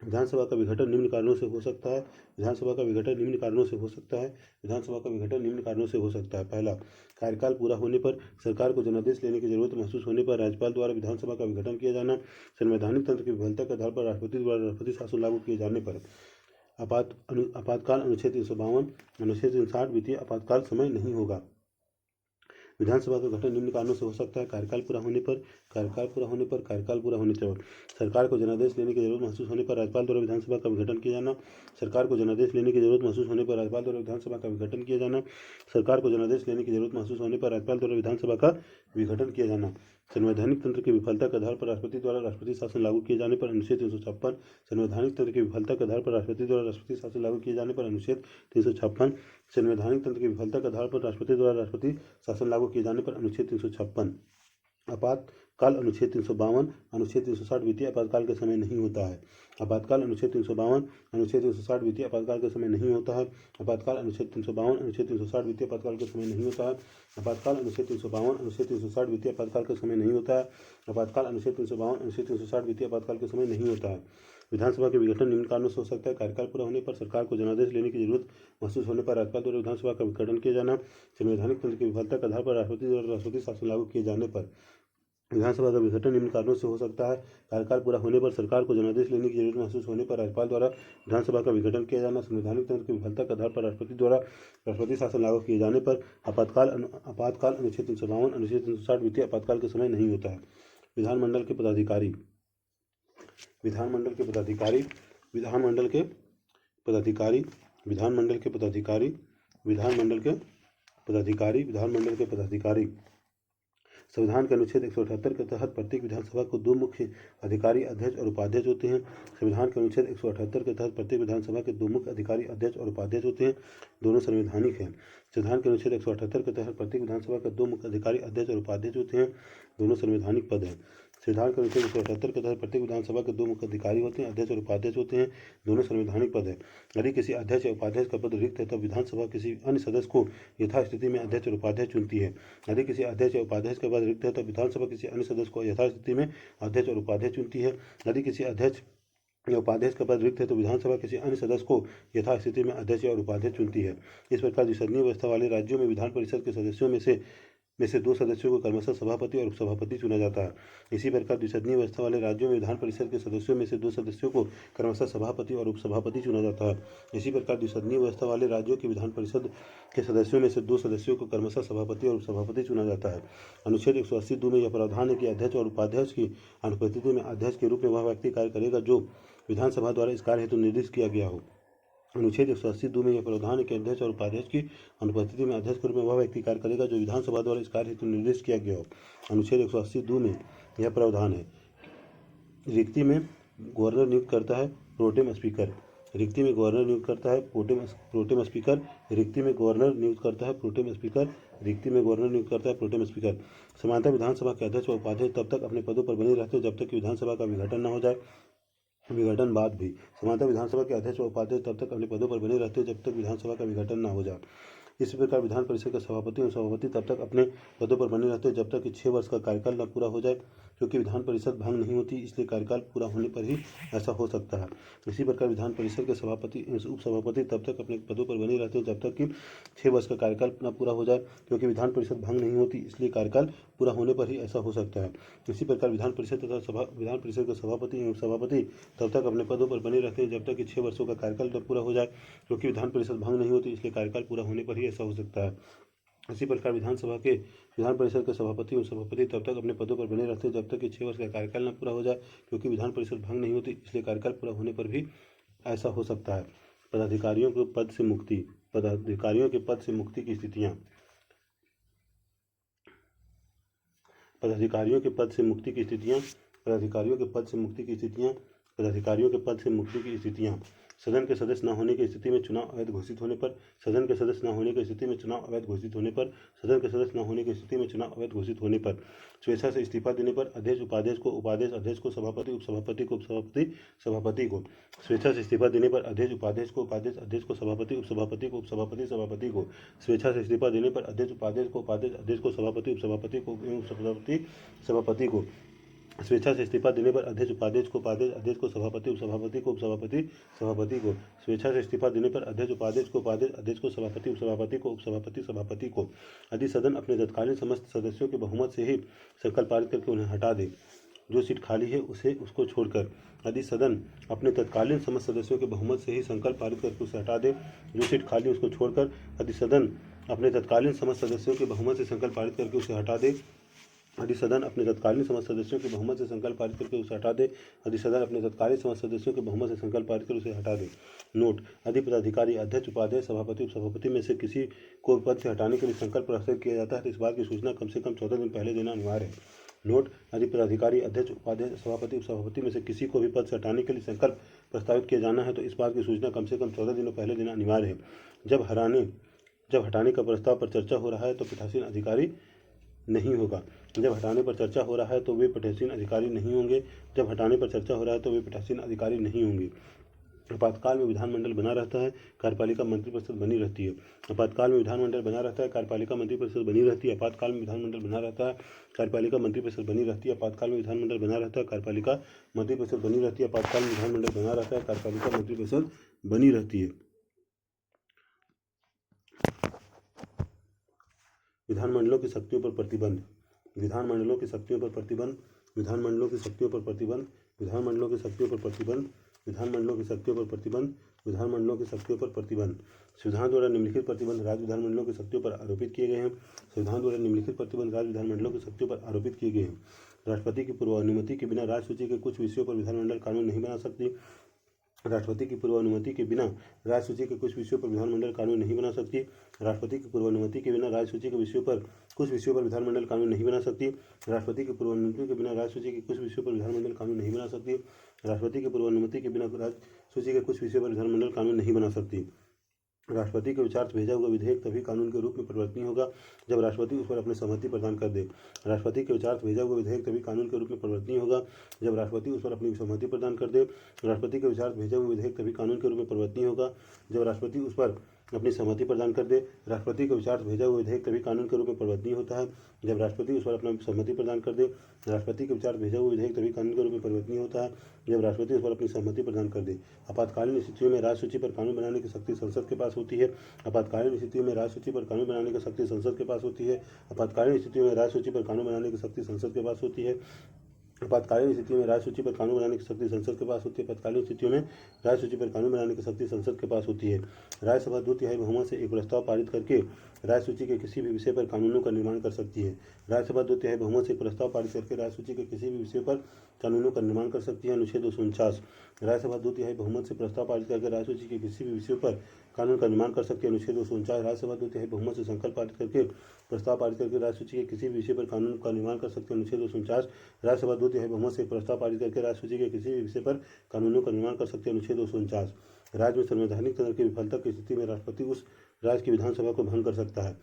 विधानसभा का विघटन निम्न कारणों से हो सकता है। विधानसभा का विघटन निम्न कारणों से हो सकता है। विधानसभा का विघटन निम्न कारणों से हो सकता है। पहला, कार्यकाल पूरा होने पर सरकार को जनादेश लेने की जरूरत महसूस होने पर राज्यपाल द्वारा विधानसभा का विघटन किया जाना। संवैधानिक तंत्र की विफलता के आधार पर राष्ट्रपति द्वारा राष्ट्रपति शासन लागू किए जाने पर। आपातकाल अनुच्छेद 352 अनुच्छेद 360 वित्तीय आपातकाल समय नहीं होगा। विधानसभा का गठन निम्न कारणों से हो सकता है। कार्यकाल पूरा होने पर सरकार को जनादेश लेने की जरूरत महसूस होने पर राज्यपाल द्वारा विधानसभा का विघटन किया जाना। सरकार को जनादेश लेने की जरूरत महसूस होने पर राज्यपाल द्वारा विधानसभा का विघटन किया जाना। सरकार को जनादेश लेने की जरूरत महसूस होने पर राज्यपाल द्वारा विधानसभा का विघटन किया जाना। संवैधानिक तंत्र की विफलता के आधार पर राष्ट्रपति द्वारा राष्ट्रपति शासन लागू किए जाने पर अनुच्छेद 356। संवैधानिक तंत्र की विफलता के आधार पर राष्ट्रपति द्वारा राष्ट्रपति शासन लागू किए जाने पर अनुच्छेद 356। संवैधानिक तंत्र की विफलता के आधार पर राष्ट्रपति द्वारा राष्ट्रपति शासन लागू किए जाने पर अनुच्छेद 356। आपातकाल अनुच्छेद 352 अनुच्छेद 360 वित्तीय आपातकाल के समय नहीं होता है। आपातकाल अनुच्छेद 352 अनुच्छेद 360 वित्तीय आपातकाल के समय नहीं होता है। आपातकाल अनुच्छेद 352 अनुच्छेद 360 वित्तीय आपातकाल के समय नहीं होता है। आपातकाल अनुच्छेद 352 अनुच्छेद 360 वित्तीय आपातकाल के समय नहीं होता है। आपातकाल अनुच्छेद 352 अनुच्छेद 360 वित्तीय आपातकाल के समय नहीं होता है। विधानसभा के विघटन निम्न कारणों से हो सकता है। कार्यकाल पूरा होने पर सरकार को जनादेश लेने की जरूरत महसूस होने पर राज्यपाल द्वारा विधानसभा का विघटन किया जाना, संवैधानिक तंत्र की विफलता के आधार पर राष्ट्रपति शासन लागू किए जाने पर। विधानसभा का विघटन निम्न कारणों से हो सकता है। कार्यकाल पूरा होने पर सरकार को जनादेश लेने की जरूरत महसूस होने पर राज्यपाल द्वारा विधानसभा का विघटन किया जाना, संवैधानिक तंत्र की विफलता के आधार पर राष्ट्रपति द्वारा राष्ट्रपति शासन लागू किए जाने पर। आपातकाल अनुच्छेद 352 अनुच्छेद 360 वित्तीय आपातकाल के समय नहीं होता है। विधानमंडल के पदाधिकारी विधानमंडल के पदाधिकारी विधानमंडल के पदाधिकारी विधानमंडल के पदाधिकारी विधानमंडल के पदाधिकारी विधानमंडल के पदाधिकारी संविधान के अनुच्छेद 178 के तहत प्रत्येक विधानसभा को दो मुख्य अधिकारी अध्यक्ष और उपाध्यक्ष होते हैं। संविधान के अनुच्छेद 178 के तहत प्रत्येक विधानसभा के दो मुख्य अधिकारी अध्यक्ष और उपाध्यक्ष होते हैं। दोनों संवैधानिक हैं। संविधान के अनुच्छेद 178 के तहत प्रत्येक विधानसभा के दो मुख्य अधिकारी अध्यक्ष और उपाध्यक्ष होते हैं। दोनों संवैधानिक पद हैं। संविधान के अनुच्छेद 178 के तहत प्रत्येक विधानसभा के दो मुख्य अधिकारी होते हैं, अध्यक्ष और उपाध्यक्ष होते हैं। दोनों संवैधानिक पद हैं। यदि किसी अध्यक्ष या उपाध्यक्ष का पद रिक्त है तब विधानसभा किसी अन्य सदस्य को यथास्थिति में अध्यक्ष और उपाध्यक्ष चुनती है। यदि किसी अध्यक्ष या उपाध्यक्ष का पद रिक्त है तब विधानसभा किसी अन्य सदस्य को यथास्थिति में अध्यक्ष और उपाध्यक्ष चुनती है। यदि किसी अध्यक्ष या उपाध्यक्ष का पद रिक्त है तो विधानसभा किसी अन्य सदस्य को यथास्थिति में अध्यक्ष और उपाध्यक्ष चुनती है। इस प्रकार द्विसदनीय व्यवस्था वाले राज्यों में विधान परिषद के सदस्यों में से दो सदस्यों को क्रमशः सभापति और उपसभापति चुना जाता है। इसी प्रकार द्विसदनीय व्यवस्था वाले राज्यों में विधान परिषद के सदस्यों में से दो सदस्यों को क्रमशः सभापति और उपसभापति चुना जाता है। इसी प्रकार द्विसदनीय व्यवस्था वाले राज्यों के विधान परिषद के सदस्यों में से दो सदस्यों को क्रमशः सभापति और उपसभापति चुना जाता है। अनुच्छेद 180(2) में यह प्रावधान है कि अध्यक्ष और उपाध्यक्ष की अनुपस्थिति में अध्यक्ष के रूप में वह व्यक्ति कार्य करेगा जो विधानसभा द्वारा इस कार्य हेतु निर्दिष्ट किया गया हो। अनुच्छेद 180(2) में यह प्रावधान है कि अध्यक्ष और उपाध्यक्ष की अनुपस्थिति में अध्यक्ष के रूप में वह व्यक्ति कार्य करेगा जो विधानसभा द्वारा इस कार्य हेतु निर्दिष्ट किया गया हो। अनुच्छेद 180(2) में यह प्रावधान है। रिक्ति में गवर्नर नियुक्त करता है प्रोटेम स्पीकर। रिक्ति में गवर्नर नियुक्त करता है प्रोटेम स्पीकर। रिक्ति में गवर्नर नियुक्त करता है प्रोटेम स्पीकर। रिक्ति में गवर्नर नियुक्त करता है प्रोटेम स्पीकर। सामान्यतः विधानसभा के अध्यक्ष व उपाध्यक्ष तब तक अपने पदों पर बने रहते हैं जब तक कि विधानसभा का विघटन न हो जाए। विघटन बाद भी सामान्यतः विधानसभा के अध्यक्ष व उपाध्यक्ष तब तक अपने पदों पर बने रहते हैं जब तक विधानसभा का विघटन न हो जाए। इसी प्रकार विधान परिषद के सभापति और सभापति तब तक अपने पदों पर बने रहते हैं जब तक कि 6 वर्ष का कार्यकाल न पूरा हो जाए। क्योंकि विधान परिषद भंग नहीं होती इसलिए कार्यकाल पूरा होने पर ही ऐसा हो सकता है। इसी प्रकार विधान परिषद के सभापति उपसभापति तब तक अपने पदों पर बने रहते हैं जब तक कि 6 वर्ष का कार्यकाल न पूरा हो जाए। क्योंकि विधान परिषद भंग नहीं होती इसलिए कार्यकाल पूरा होने पर ही ऐसा हो सकता है। इसी प्रकार विधान परिषद के सभापति एवं सभापति तब तक अपने पदों पर बने रहते हैं जब तक कि 6 वर्षों का कार्यकाल न पूरा हो जाए। क्योंकि विधान परिषद भंग नहीं होती इसलिए कार्यकाल पूरा होने पर ही ऐसा हो सकता है। इसी प्रकार विधान परिषद के सभापति और सभापति तब तक अपने पदों पर बने रहते हैं जब तक कि 6 वर्ष का कार्यकाल न पूरा हो जाए। क्योंकि विधान परिषद भंग नहीं होती इसलिए कार्यकाल पूरा होने पर भी ऐसा हो सकता है। पदाधिकारियों के पद से मुक्ति की स्थितियां। पदाधिकारियों के पद से मुक्ति की स्थितियां। सदन के सदस्य न होने की स्थिति में चुनाव अवैध घोषित होने पर। सदन के सदस्य न होने की स्थिति में चुनाव अवैध घोषित होने पर। सदन के सदस्य न होने की स्थिति में चुनाव अवैध घोषित होने पर। स्वेच्छा से इस्तीफा देने पर अध्यक्ष उपाध्यक्ष को उपाध्यक्ष, अध्यक्ष को सभापति, उपसभापति को उपसभापति, सभापति को। स्वेच्छा से इस्तीफा देने पर अध्यक्ष उपाध्यक्ष को उपाध्यक्ष, अध्यक्ष को सभापति, उपसभापति को उपसभापति, सभापति को। स्वेच्छा से इस्तीफा देने पर अध्यक्ष उपाध्यक्ष को उपाध्यक्ष, अध्यक्ष को सभापति, उपसभापति को उपसभापति, सभापति को। स्वेच्छा से इस्तीफा देने पर अध्यक्ष उपाध्यक्ष को उपाध्यक्ष, अध्यक्ष को सभापति, उपसभापति को उपसभापति, सभापति को। स्वेच्छा से इस्तीफा देने पर अध्यक्ष उपाध्यक्ष को उपाध्यक्ष, अध्यक्ष को सभापति, उपसभापति को उपसभापति, सभापति को। यदि सदन अपने तत्कालीन समस्त सदस्यों के बहुमत से ही संकल्प पारित करके उन्हें हटा दे, जो सीट खाली है उसको छोड़कर। यदि सदन अपने तत्कालीन समस्त सदस्यों के बहुमत से ही संकल्प पारित करके उसे हटा दे, जो सीट खाली है उसको छोड़कर। यदि सदन अपने तत्कालीन समस्त सदस्यों के बहुमत से संकल्प पारित करके उसे हटा दे, यदि सदन अपने तत्कालीन समस्त सदस्यों के बहुमत से संकल्प पारित करके उसे हटा दे, यदि सदन अपने तत्कालीन समस्त सदस्यों के बहुमत से संकल्प पारित कर उसे हटा दे। नोट: यदि पदाधिकारी अध्यक्ष, उपाध्यक्ष, सभापति, उपसभापति में से किसी को पद से हटाने के लिए संकल्प प्रस्तुत किया जाता है तो इस बात की सूचना कम से कम 14 दिन पहले देना अनिवार्य है। नोट: यदि पदाधिकारी अध्यक्ष, उपाध्यक्ष, सभापति, उपसभापति में से किसी को भी पद से हटाने के लिए संकल्प प्रस्तावित किया जाना है तो इस बात की सूचना कम से कम 14 दिनों पहले देना अनिवार्य है। जब हटाने का प्रस्ताव पर चर्चा हो रहा है तो पीठासीन अधिकारी नहीं होगा। जब हटाने पर चर्चा हो रहा है तो वे पीठासीन अधिकारी नहीं होंगे। जब हटाने पर चर्चा हो रहा है तो वे पीठासीन अधिकारी नहीं होंगे। आपातकाल में विधानमंडल बना रहता है, कार्यपालिका मंत्रिपरिषद बनी रहती है। आपातकाल में विधानमंडल बना रहता है, कार्यपालिका मंत्रिपरिषद बनी रहती है। आपातकाल में विधानमंडल बना रहता है, कार्यपालिका मंत्रिपरिषद बनी रहती है। आपातकाल में विधानमंडल बना रहता है, कार्यपालिका मंत्रिपरिषद बनी रहती है। आपातकाल में विधानमंडल बना रहता है, कार्यपालिका मंत्रिपरिषद बनी रहती है। विधानमंडलों की शक्तियों पर प्रतिबंध। विधानमंडलों की शक्तियों पर प्रतिबंध। विधानमंडलों की शक्तियों पर प्रतिबंध। विधानमंडलों की शक्तियों पर प्रतिबंध। विधानमंडलों की शक्तियों पर प्रतिबंध। विधानमंडलों की शक्तियों पर प्रतिबंध। संविधान द्वारा निम्नलिखित प्रतिबंध राज्य विधानमंडलों की शक्तियों पर आरोपित किए गए हैं। संविधान द्वारा निम्नलिखित प्रतिबंध राज्य विधानमंडलों की शक्तियों पर आरोपित किए गए हैं। राष्ट्रपति की पूर्व अनुमति के बिना राज्य सूची के कुछ विषयों पर विधानमंडल कानून नहीं बना सकती। राष्ट्रपति की पूर्व अनुमति के बिना राज्य सूची के कुछ विषयों पर विधानमंडल कानून नहीं बना सकती। राष्ट्रपति की पूर्व अनुमति के बिना राज्य सूची के विषयों पर कुछ विषयों पर विधानमंडल कानून नहीं बना सकती। राष्ट्रपति की पूर्व अनुमति के बिना राज्य सूची के कुछ विषयों पर विधानमंडल कानून नहीं बना सकती। राष्ट्रपति की पूर्व अनुमति के बिना राज्य सूची के कुछ विषयों पर विधानमंडल कानून नहीं बना सकती। राष्ट्रपति के विचार से भेजा हुआ विधेयक तभी कानून के रूप में परिवर्तनीय होगा जब राष्ट्रपति उस पर अपनी सहमति प्रदान कर दे। राष्ट्रपति के विचार से भेजा हुआ विधेयक तभी कानून के रूप में परिवर्तनीय होगा जब राष्ट्रपति उस पर अपनी सहमति प्रदान कर दे। राष्ट्रपति के विचार से भेजा हुआ विधेयक तभी कानून के रूप में परिवर्तनीय होगा जब राष्ट्रपति उस पर अपनी सहमति प्रदान कर दे। राष्ट्रपति के विचार से भेजा हुआ विधेयक तभी कानून के रूप में परिवर्तनीय होता है जब राष्ट्रपति उस पर अपनी सहमति प्रदान कर दे। राष्ट्रपति के विचार से भेजा हुआ विधेयक तभी कानून के रूप में परिवर्तनीय होता है जब राष्ट्रपति उस पर अपनी सहमति प्रदान कर दे। आपातकालीन स्थितियों में राज्य सूची पर कानून बनाने की शक्ति संसद के पास होती है। आपातकालीन स्थितियों में राज्य सूची पर कानून बनाने की शक्ति संसद के पास होती है। आपातकालीन स्थितियों में राज्य सूची पर कानून बनाने की शक्ति संसद के पास होती है। आपातकालीन स्थितियों में राज्य सूची पर कानून बनाने की शक्ति संसद के पास होती है। आपातकालीन स्थितियों में राज्य सूची पर कानून बनाने की शक्ति संसद के पास होती है। राज्यसभा 2/3 बहुमत से एक प्रस्ताव पारित करके राज्य सूची के किसी भी विषय पर कानूनों का निर्माण कर सकती है। राज्यसभा 2/3 बहुमत से एक प्रस्ताव पारित करके राज्य सूची के किसी भी विषय पर कानूनों का निर्माण कर सकती है। अनुच्छेद 249। राज्यसभा 2/3 बहुमत से प्रस्ताव पारित करके राज्य सूची के किसी भी विषय पर कानून का निर्माण कर सकती है। अनुच्छेद 249। राज्यसभा 2/3 बहुमत से संकल्प पारित करके प्रस्ताव पारित करके राज्य सूची के किसी भी विषय पर कानून का निर्माण कर सकते हैं। अनुच्छेद 249। राज्यसभा 2/3 बहुमत से प्रस्ताव पारित करके राज्य सूची के किसी भी विषय पर कानूनों का निर्माण कर सकते हैं। अनुच्छेद 249। राज्य में संवैधानिक तंत्र की विफलता की स्थिति में राष्ट्रपति उस राज्य की विधानसभा को भंग कर सकता है।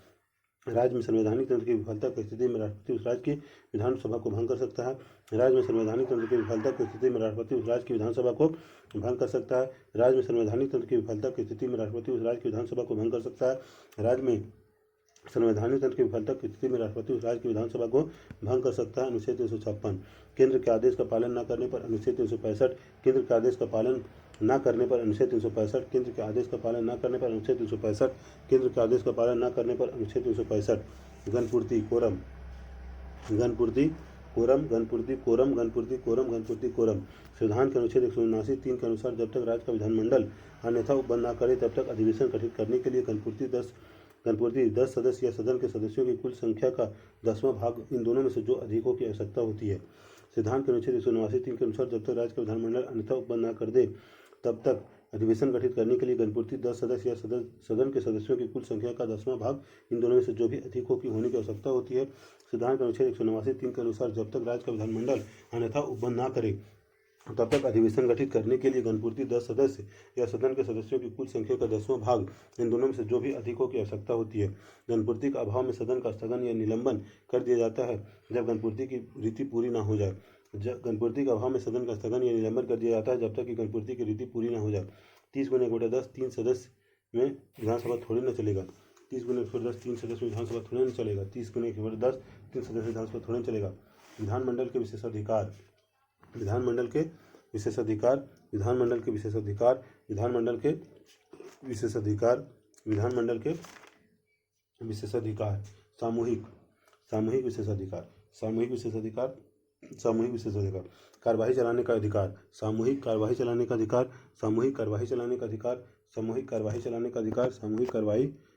राज्य में संवैधानिक तंत्र की विफलता की स्थिति में राष्ट्रपति उस राज्य की विधानसभा को भंग कर सकता है। राज्य में संवैधानिक तंत्र की विफलता की स्थिति में राष्ट्रपति उस राज्य की विधानसभा को भंग कर सकता है। राज्य में संवैधानिक तंत्र की विफलता की स्थिति में राष्ट्रपति उस राज्य की विधानसभा को भंग कर सकता है। राज्य में संवैधानिक तंत्र की विफलता की स्थिति में राष्ट्रपति उस राज्य की विधानसभा को भंग कर सकता है। अनुच्छेद 356। केंद्र के आदेश का पालन न करने पर अनुच्छेद 365। केंद्र के आदेश का पालन न करने पर अनुच्छेद 365। केंद्र के आदेश का पालन न करने पर अनुच्छेद 365। केंद्र के आदेश का पालन न करने पर अनुच्छेद 365। गणपूर्ति कोरम। गणपूर्ति कोरम। गणपूर्ति कोरम। गणपूर्ति कोरम। गणपूर्ति कोरम। संविधान के अनुच्छेद 179(3) के अनुसार जब तक राज्य का विधानमंडल अन्यथा उपबंध न करे तब तक अधिवेशन गठित करने के लिए गणपूर्ति 10 सदस्य या सदन के सदस्यों की कुल संख्या का 10वां भाग इन दोनों में से जो अधिक हो की आवश्यकता होती है। संविधान के अनुच्छेद 179(3) के अनुसार जब तक राज्य का विधानमंडल अन्यथा उपबंध न कर दे तब तक अधिवेशन गठित करने के लिए गणपूर्ति 10 सदस्य या सदन के सदस्यों की कुल संख्या का 10वां भाग इन दोनों में से जो भी अधिक हो की होने की आवश्यकता होती है। संविधान के अनुच्छेद 179(3) के अनुसार जब तक राज्य का विधानमंडल अन्यथा उपबंध न करे तब तक अधिवेशन गठित करने के लिए गणपूर्ति 10 सदस्य या सदन के सदस्यों की कुल संख्या का 10वां भाग इन दोनों में से जो भी अधिक हो की आवश्यकता होती है। गणपूर्ति के अभाव में सदन का स्थगन या निलंबन कर दिया जाता है जब गणपूर्ति की रीति पूरी न हो जाए। गणपूर्ति के अभाव में सदन का स्थगन या निलंबन कर दिया जाता है जब तक कि गणपूर्ति की रीति पूरी न हो जाए। 30 × 1/10 3 सदस्य में विधानसभा थोड़ी न चलेगा। 30 × 1/10 3 सदस्य में विधानसभा थोड़ी न चलेगा। 30 × 1/10 3 सदस्य विधानसभा थोड़ी न चलेगा। विधानमंडल के विशेषाधिकार। विधानमंडल के विशेषाधिकार। विधानमंडल के विशेषाधिकार। विधानमंडल के विशेषाधिकार। विधानमंडल के विशेषाधिकार। सामूहिक। सामूहिक विशेषाधिकार। सामूहिक विशेषाधिकार। सामूहिक विशेषाधिकार। कार्यवाही चलाने का अधिकार। सामूहिक कार्यवाही चलाने का अधिकार। सामूहिक कार्यवाही चलाने का अधिकार। सामूहिक कार्यवाही चलाने का अधिकार। सामूहिक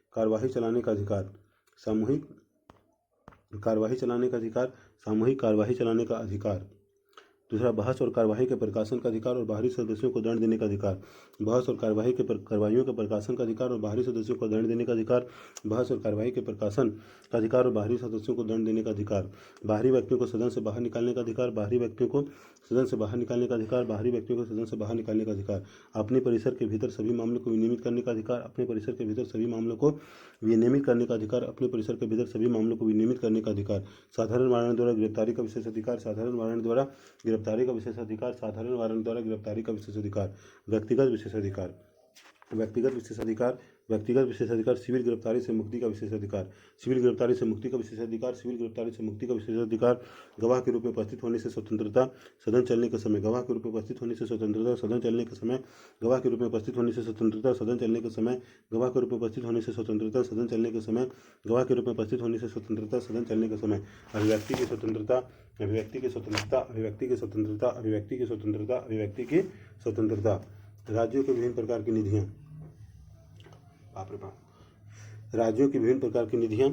कार्यवाही चलाने का अधिकार। सामूहिक कार्यवाही चलाने का अधिकार। सामूहिक कार्यवाही चलाने का अधिकार। दूसरा, बहस और कार्यवाही के प्रकाशन का अधिकार और बाहरी सदस्यों को दंड देने का अधिकार। बहस और कार्रवाइयों के प्रकाशन का अधिकार और बाहरी सदस्यों को दंड देने का अधिकार, बहस और कार्रवाई के प्रकाशन का अधिकार और बाहरी सदस्यों को दंड देने का अधिकार, बाहरी व्यक्तियों को सदन से बाहर निकालने का अधिकार, बाहरी व्यक्तियों को सदन से बाहर निकालने का अधिकार, बाहरी व्यक्तियों को सदन से बाहर निकालने का अधिकार, अपने परिसर के भीतर सभी मामलों को विनियमित करने का अधिकार, अपने परिसर के भीतर सभी मामलों को विनियमित करने का अधिकार, अपने परिसर के भीतर सभी मामलों को विनियमित करने का अधिकार, साधारण वारंट द्वारा गिरफ्तारी का विशेष अधिकार, साधारण वारंट द्वारा गिरफ्तारी का विशेष अधिकार, साधारण वारंट द्वारा गिरफ्तारी का विशेष अधिकार, व्यक्तिगत विशेष अधिकार, व्यक्तिगत विशेष अधिकार, व्यक्तिगत विशेष अधिकार, सिविल गिरफ्तारी से मुक्ति का विशेष अधिकार, सिविल गिरफ्तारी से मुक्ति का विशेष अधिकार, सिविल गिरफ्तारी से मुक्ति का विशेष अधिकार, गवाह के रूप में उपस्थित होने से स्वतंत्रता, सदन चलने के समय, गवाह के रूप में उपस्थित होने से स्वतंत्रता, सदन चलने के समय, गवाह के रूप में उपस्थित होने से स्वतंत्रता, सदन चलने के समय, गवाह के रूप में उपस्थित होने से स्वतंत्रता, सदन चलने के समय, गवाह के रूप में उपस्थित होने से स्वतंत्रता, सदन चलने के समय, अभिव्यक्ति की स्वतंत्रता, अभिव्यक्ति की स्वतंत्रता, अभिव्यक्ति की स्वतंत्रता, अभिव्यक्ति की स्वतंत्रता, अभिव्यक्ति की स्वतंत्रता, राज्यों के विभिन्न प्रकार की निधियां, बाप रे बाप, राज्यों की विभिन्न प्रकार की निधियां,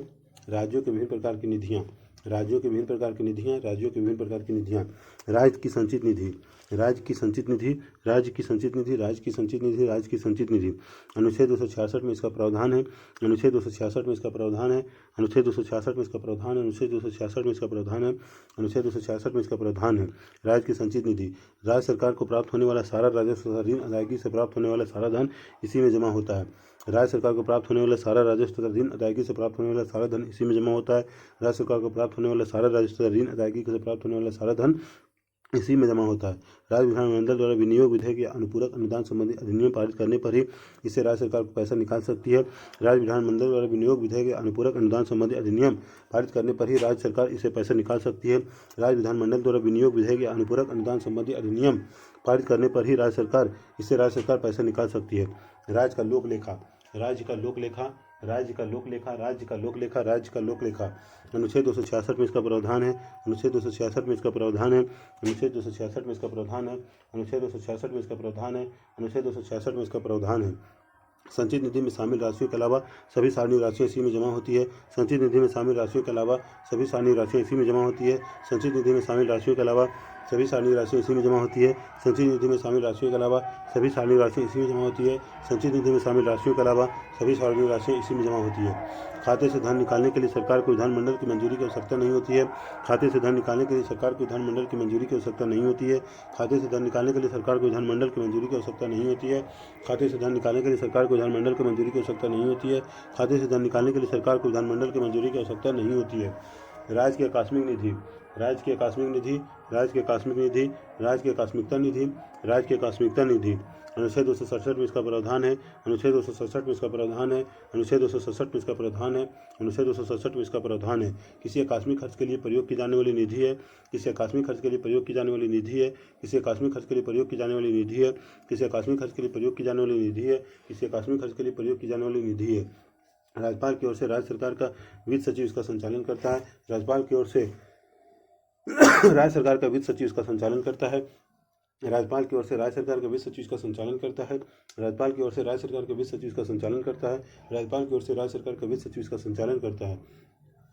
राज्यों के विभिन्न प्रकार की निधियां, राज्यों के विभिन्न प्रकार की निधियां, राज्यों के विभिन्न प्रकार की निधियां, राज्य की संचित निधि, राज्य की संचित निधि, राज्य की संचित निधि, राज्य की संचित निधि, राज्य की संचित निधि, अनुच्छेद 266 में इसका प्रावधान है, अनुच्छेद 266 में इसका प्रावधान है, अनुच्छेद 266 में इसका प्रावधान है, अनुच्छेद 266 में इसका प्रावधान है, अनुच्छेद 266 में इसका प्रावधान है, राज्य की संचित निधि, राज्य सरकार को प्राप्त होने वाला सारा राजस्व तथा ऋण अदायगी से प्राप्त होने वाला सारा धन इसी में जमा होता है, राज्य सरकार को प्राप्त होने वाला सारा राजस्व तथा ऋण अदायगी से प्राप्त होने वाला सारा धन इसी में जमा होता है, राज्य सरकार को प्राप्त होने वाला सारा राजस्व तथा ऋण अदायगी से प्राप्त होने वाला सारा धन इसी में जमा होता है। राज्य विधानमंडल द्वारा विनियोग विधेयक या अनुपूरक अनुदान संबंधी अधिनियम पारित करने पर ही इससे राज्य सरकार को पैसा निकाल सकती है। राज्य विधानमंडल द्वारा विनियोग विधेयक या अनुपूरक अनुदान संबंधी अधिनियम पारित करने पर ही राज्य सरकार इसे पैसा निकाल सकती है। राज्य विधानमंडल द्वारा विनियोग विधेयक या अनुपूरक अनुदान संबंधी अधिनियम पारित करने पर ही राज्य सरकार पैसा निकाल सकती है। राज्य का लोक लेखा, राज्य का लोक लेखा, राज्य का लोक लेखा, राज्य का लोक लेखा, राज्य का लोक लेखा, अनुच्छेद 266 में इसका प्रावधान है, अनुच्छेद 266 में इसका प्रावधान है, अनुच्छेद 266 में इसका प्रावधान है, अनुच्छेद 266 में इसका प्रावधान है, अनुच्छेद 266 में इसका प्रावधान है। संचित निधि में शामिल राशियों के अलावा सभी सारणीय राशियाँ इसी में जमा होती है। संचित निधि में शामिल राशियों के अलावा सभी सारणीय राशियाँ इसी में जमा होती है। संचित निधि में शामिल राशियों के अलावा सभी सारणीय राशियाँ इसी में जमा होती है। संचित निधि में शामिल राशियों के अलावा सभी सारणीय राशियाँ इसी में जमा होती है। संचित निधि में शामिल राशियों के अलावा सभी सारणीय राशियाँ इसी में जमा होती है। खाते से धन निकालने के लिए सरकार को विधानमंडल की मंजूरी की आवश्यकता नहीं होती है। खाते से धन निकालने के लिए सरकार को विधानमंडल की मंजूरी की आवश्यकता नहीं होती है। खाते से धन निकालने के लिए सरकार को विधानमंडल की मंजूरी की आवश्यकता नहीं होती है। खाते से धन निकालने के लिए सरकार को विधानमंडल की मंजूरी की आवश्यकता नहीं होती है। खाते से धन निकालने के लिए सरकार को विधानमंडल की मंजूरी की आवश्यकता नहीं होती है। राज्य की आकस्मिक निधि, राज्य की आकस्मिक निधि, राज्य की आकस्मिक निधि, राज्य की आकस्मिकता निधि, राज्य की आकस्मिकता निधि, अनुच्छेद 267 में इसका प्रावधान है, अनुच्छेद 267 में इसका प्रावधान है, अनुच्छेद 267 में इसका प्रावधान है, अनुच्छेद 267 में इसका प्रावधान है। किसी आकस्मिक खर्च के लिए प्रयोग की जाने वाली निधि है, किसी आकस्मिक खर्च के लिए प्रयोग की जाने वाली निधि है, किसी आकस्मिक खर्च के लिए प्रयोग की जाने वाली निधि है, किसी आकस्मिक खर्च के लिए प्रयोग की जाने वाली निधि है, किसी आकस्मिक खर्च के लिए प्रयोग की जाने वाली निधि है। राज्यपाल की ओर से राज्य सरकार का वित्त सचिव इसका संचालन करता है। राज्यपाल की ओर से राज्य सरकार का वित्त सचिव इसका संचालन करता है। राज्यपाल की ओर से राज्य सरकार का वित्त सचिव इसका संचालन करता है। राज्यपाल की ओर से राज्य सरकार का वित्त सचिव इसका संचालन करता है। राज्यपाल की ओर से राज्य सरकार का वित्त सचिव इसका संचालन करता है।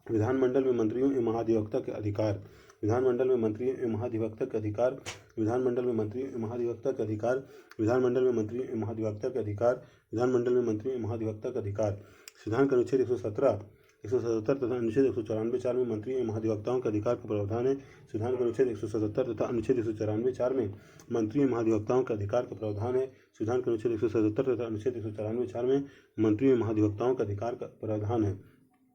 विधानमंडल में मंत्रियों एवं महाधिवक्ता के अधिकार, विधानमंडल में मंत्रियों एवं महाधिवक्ता के अधिकार, विधानमंडल में मंत्रियों एवं महाधिवक्ता के अधिकार, विधानमंडल में मंत्रियों एवं महाधिवक्ता के अधिकार, विधानमंडल में मंत्रियों एवं महाधिवक्ता के अधिकार। संविधान के अनुच्छेद 177 तथा अनुच्छेद 194(4) में मंत्रियों एवं महाधिवक्ताओं के अधिकार का प्रावधान है। संविधान के अनुच्छेद 177 तथा अनुच्छेद 194(4) में मंत्रियों एवं महाधिवक्ताओं के अधिकार का प्रावधान है। संविधान के अनुच्छेद 177 तथा अनुच्छेद 194(4) में मंत्रियों एवं महाधिवक्ताओं के अधिकार का प्रावधान है।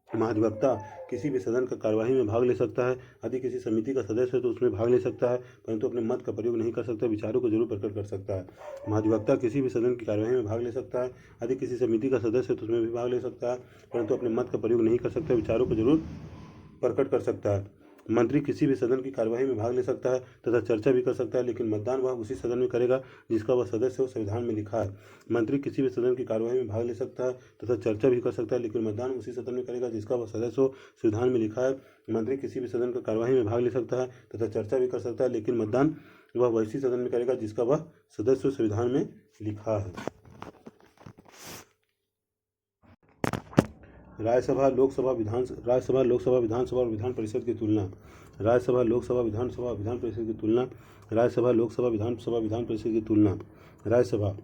महाधिवक्ता किसी भी सदन का कार्यवाही में भाग ले सकता है। यदि किसी समिति का सदस्य है तो उसमें भाग ले सकता है, परंतु अपने मत का प्रयोग नहीं कर सकता, विचारों को जरूर प्रकट कर सकता है। महाधिवक्ता किसी भी सदन की कार्यवाही में भाग ले सकता है। यदि किसी समिति का सदस्य है तो उसमें भी भाग ले सकता है, परंतु अपने मत का प्रयोग नहीं कर सकता, विचारों को जरूर प्रकट कर सकता है। मंत्री किसी भी सदन की कार्यवाही में भाग ले सकता है तथा चर्चा भी कर सकता है, लेकिन मतदान वह उसी सदन में करेगा जिसका वह सदस्य हो, संविधान में लिखा है। मंत्री किसी भी सदन की कार्यवाही में भाग ले सकता है तथा चर्चा भी कर सकता है, लेकिन मतदान उसी सदन में करेगा जिसका वह सदस्य हो, संविधान में लिखा है। मंत्री किसी भी सदन की कार्यवाही में भाग ले सकता है तथा चर्चा भी कर सकता है, लेकिन मतदान वह वैसी सदन में करेगा जिसका वह सदस्य हो, संविधान में लिखा है। राज्यसभा, लोकसभा, विधानसभा और विधान परिषद की तुलना। राज्यसभा, लोकसभा, विधानसभा, विधान परिषद की तुलना। राज्यसभा, लोकसभा, विधानसभा, विधान परिषद की तुलना। राज्यसभा,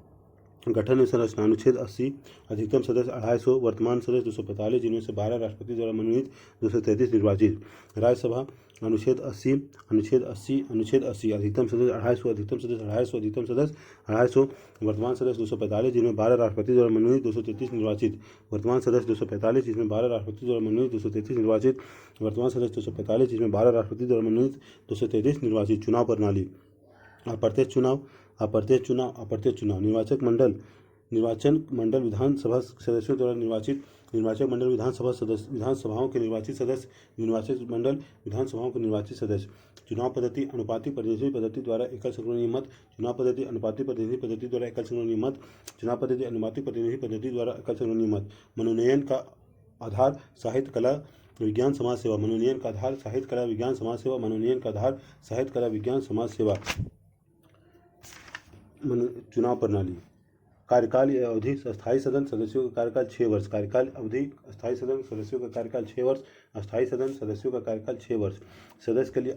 गठन एवं संरचना अनुच्छेद 80 अधिकतम सदस्य 250 वर्तमान सदस्य 245 जिनमें से 12 राष्ट्रपति द्वारा मनोनीत 233 निर्वाचित। राज्यसभा अनुच्छेद 80 अधिकतम सदस्य 250 अधिकतम सदस्य 250 अधिकतम सदस्य 250 वर्तमान सदस्य 245 जिनमें 12 राष्ट्रपति द्वारा मनोनीत 233 निर्वाचित। वर्तमान सदस्य 245 जिसमें 12 राष्ट्रपति द्वारा मनोनीत 233 निर्वाचित। वर्तमान सदस्य 245 जिसमें 12 राष्ट्रपति द्वारा मनोनीत 233 निर्वाचित। चुनाव प्रणाली अप्रत्यक्ष चुनाव निर्वाचन मंडल विधानसभा सदस्यों द्वारा निर्वाचित निर्वाचक मंडल विधानसभाओं के निर्वाचित सदस्य निर्वाचक मंडल विधानसभाओं के निर्वाचित सदस्य। चुनाव पद्धति अनुपाती प्रतिनिधि पद्धति द्वारा एकल संक्रमणीय मत। चुनाव पद्धति अनुपाती प्रतिनिधि पद्धति द्वारा एकल संक्रमणीय मत। चुनाव पद्धति अनुपाती प्रतिनिधि पद्धति द्वारा एकल संक्रमणीय मत। मनोनयन का आधार साहित्य कला विज्ञान समाज सेवा। मनोनयन का आधार साहित्य कला विज्ञान समाज सेवा। मनोनयन का आधार साहित्य कला विज्ञान समाज सेवा। चुनाव प्रणाली कार्यकाल या अवधि अस्थायी सदन सदस्यों का कार्यकाल 6 वर्ष। कार्यकाल अवधि अस्थायी सदन सदस्यों का कार्यकाल 6 वर्ष। अस्थायी सदन सदस्यों का कार्यकाल 6 वर्ष। सदस्य के लिए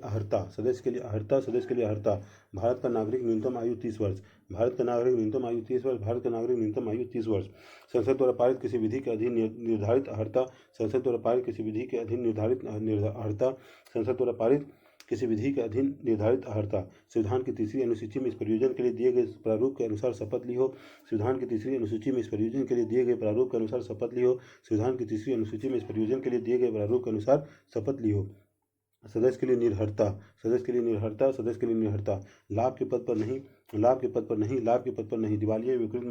अर्हता भारत का नागरिक न्यूनतम आयु 30 वर्ष। भारत का नागरिक न्यूनतम आयु 30 वर्ष। भारत का नागरिक न्यूनतम आयु 30 वर्ष। संसद द्वारा पारित किसी विधि के अधीन निर्धारित अर्हता। संसद द्वारा पारित किसी विधि के अधीन निर्धारित अर्हता। संसद द्वारा पारित किसी विधि के अधीन निर्धारित अर्हता। संविधान की तीसरी अनुसूची में इस परियोजना के लिए दिए गए प्रारूप के अनुसार शपथ ली हो। संविधान की तीसरी अनुसूची में इस परियोजना के लिए दिए गए प्रारूप के अनुसार शपथ ली हो। संविधान की तीसरी अनुसूची में इस परियोजना के लिए दिए गए प्रारूप के अनुसार शपथ ली हो। सदस्य के लिए निर्भरता लाभ के पद पर नहीं दिवालिया या विकृत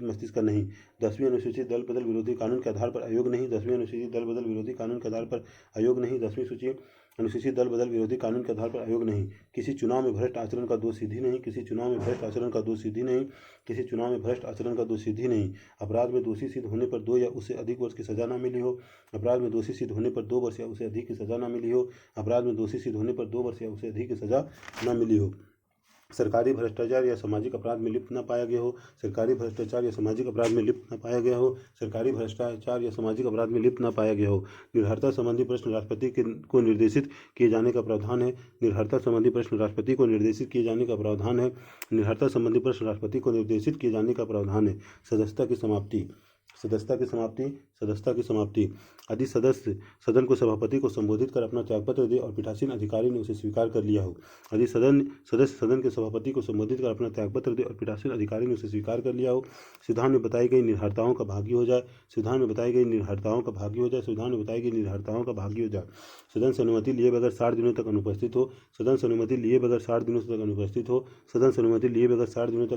मस्तिष्क का नहीं। 10वीं अनुसूची दल बदल विरोधी कानून के आधार पर आयोग नहीं। 10वीं अनुसूची दल बदल विरोधी कानून के आधार पर आयोग नहीं। 10वीं सूची अनुसूची दल बदल विरोधी कानून के आधार पर आयोग नहीं। किसी चुनाव में भ्रष्ट आचरण का दोष सिद्धि नहीं। किसी चुनाव में भ्रष्ट आचरण का दोष सिद्धि नहीं। किसी चुनाव में भ्रष्ट आचरण का दोष सिद्धि नहीं। अपराध में दोषी सिद्ध होने पर 2 या उससे अधिक वर्ष की सजा न मिली हो। अपराध में दोषी सिद्ध होने पर 2 वर्ष या उससे अधिक की सजा न मिली हो। अपराध में दोषी सिद्ध होने पर 2 वर्ष या उससे अधिक की सजा न मिली हो। सरकारी भ्रष्टाचार या सामाजिक अपराध में लिप्त न पाया गया हो। सरकारी भ्रष्टाचार या सामाजिक अपराध में लिप्त न पाया गया हो। सरकारी भ्रष्टाचार या सामाजिक अपराध में लिप्त न पाया गया हो। निर्भरता संबंधी प्रश्न राष्ट्रपति को निर्देशित किए जाने का प्रावधान है। निर्भरता संबंधी प्रश्न राष्ट्रपति को निर्देशित किए जाने का प्रावधान है। निर्भरता संबंधी प्रश्न राष्ट्रपति को निर्देशित किए जाने का प्रावधान है। सदस्यता की समाप्ति यदि सदन को सभापति को संबोधित कर अपना त्यागपत्र दे और पीठासीन अधिकारी ने उसे स्वीकार कर लिया हो। यदि सदस्य सदन के सभापति को संबोधित कर अपना त्यागपत्र दे और पीठासीन अधिकारी ने उसे स्वीकार कर लिया हो। संविधान में बताई गई निर्भरताओं का भागी हो जाए। सदन से अनुमति लिए बगैर 60 दिनों तक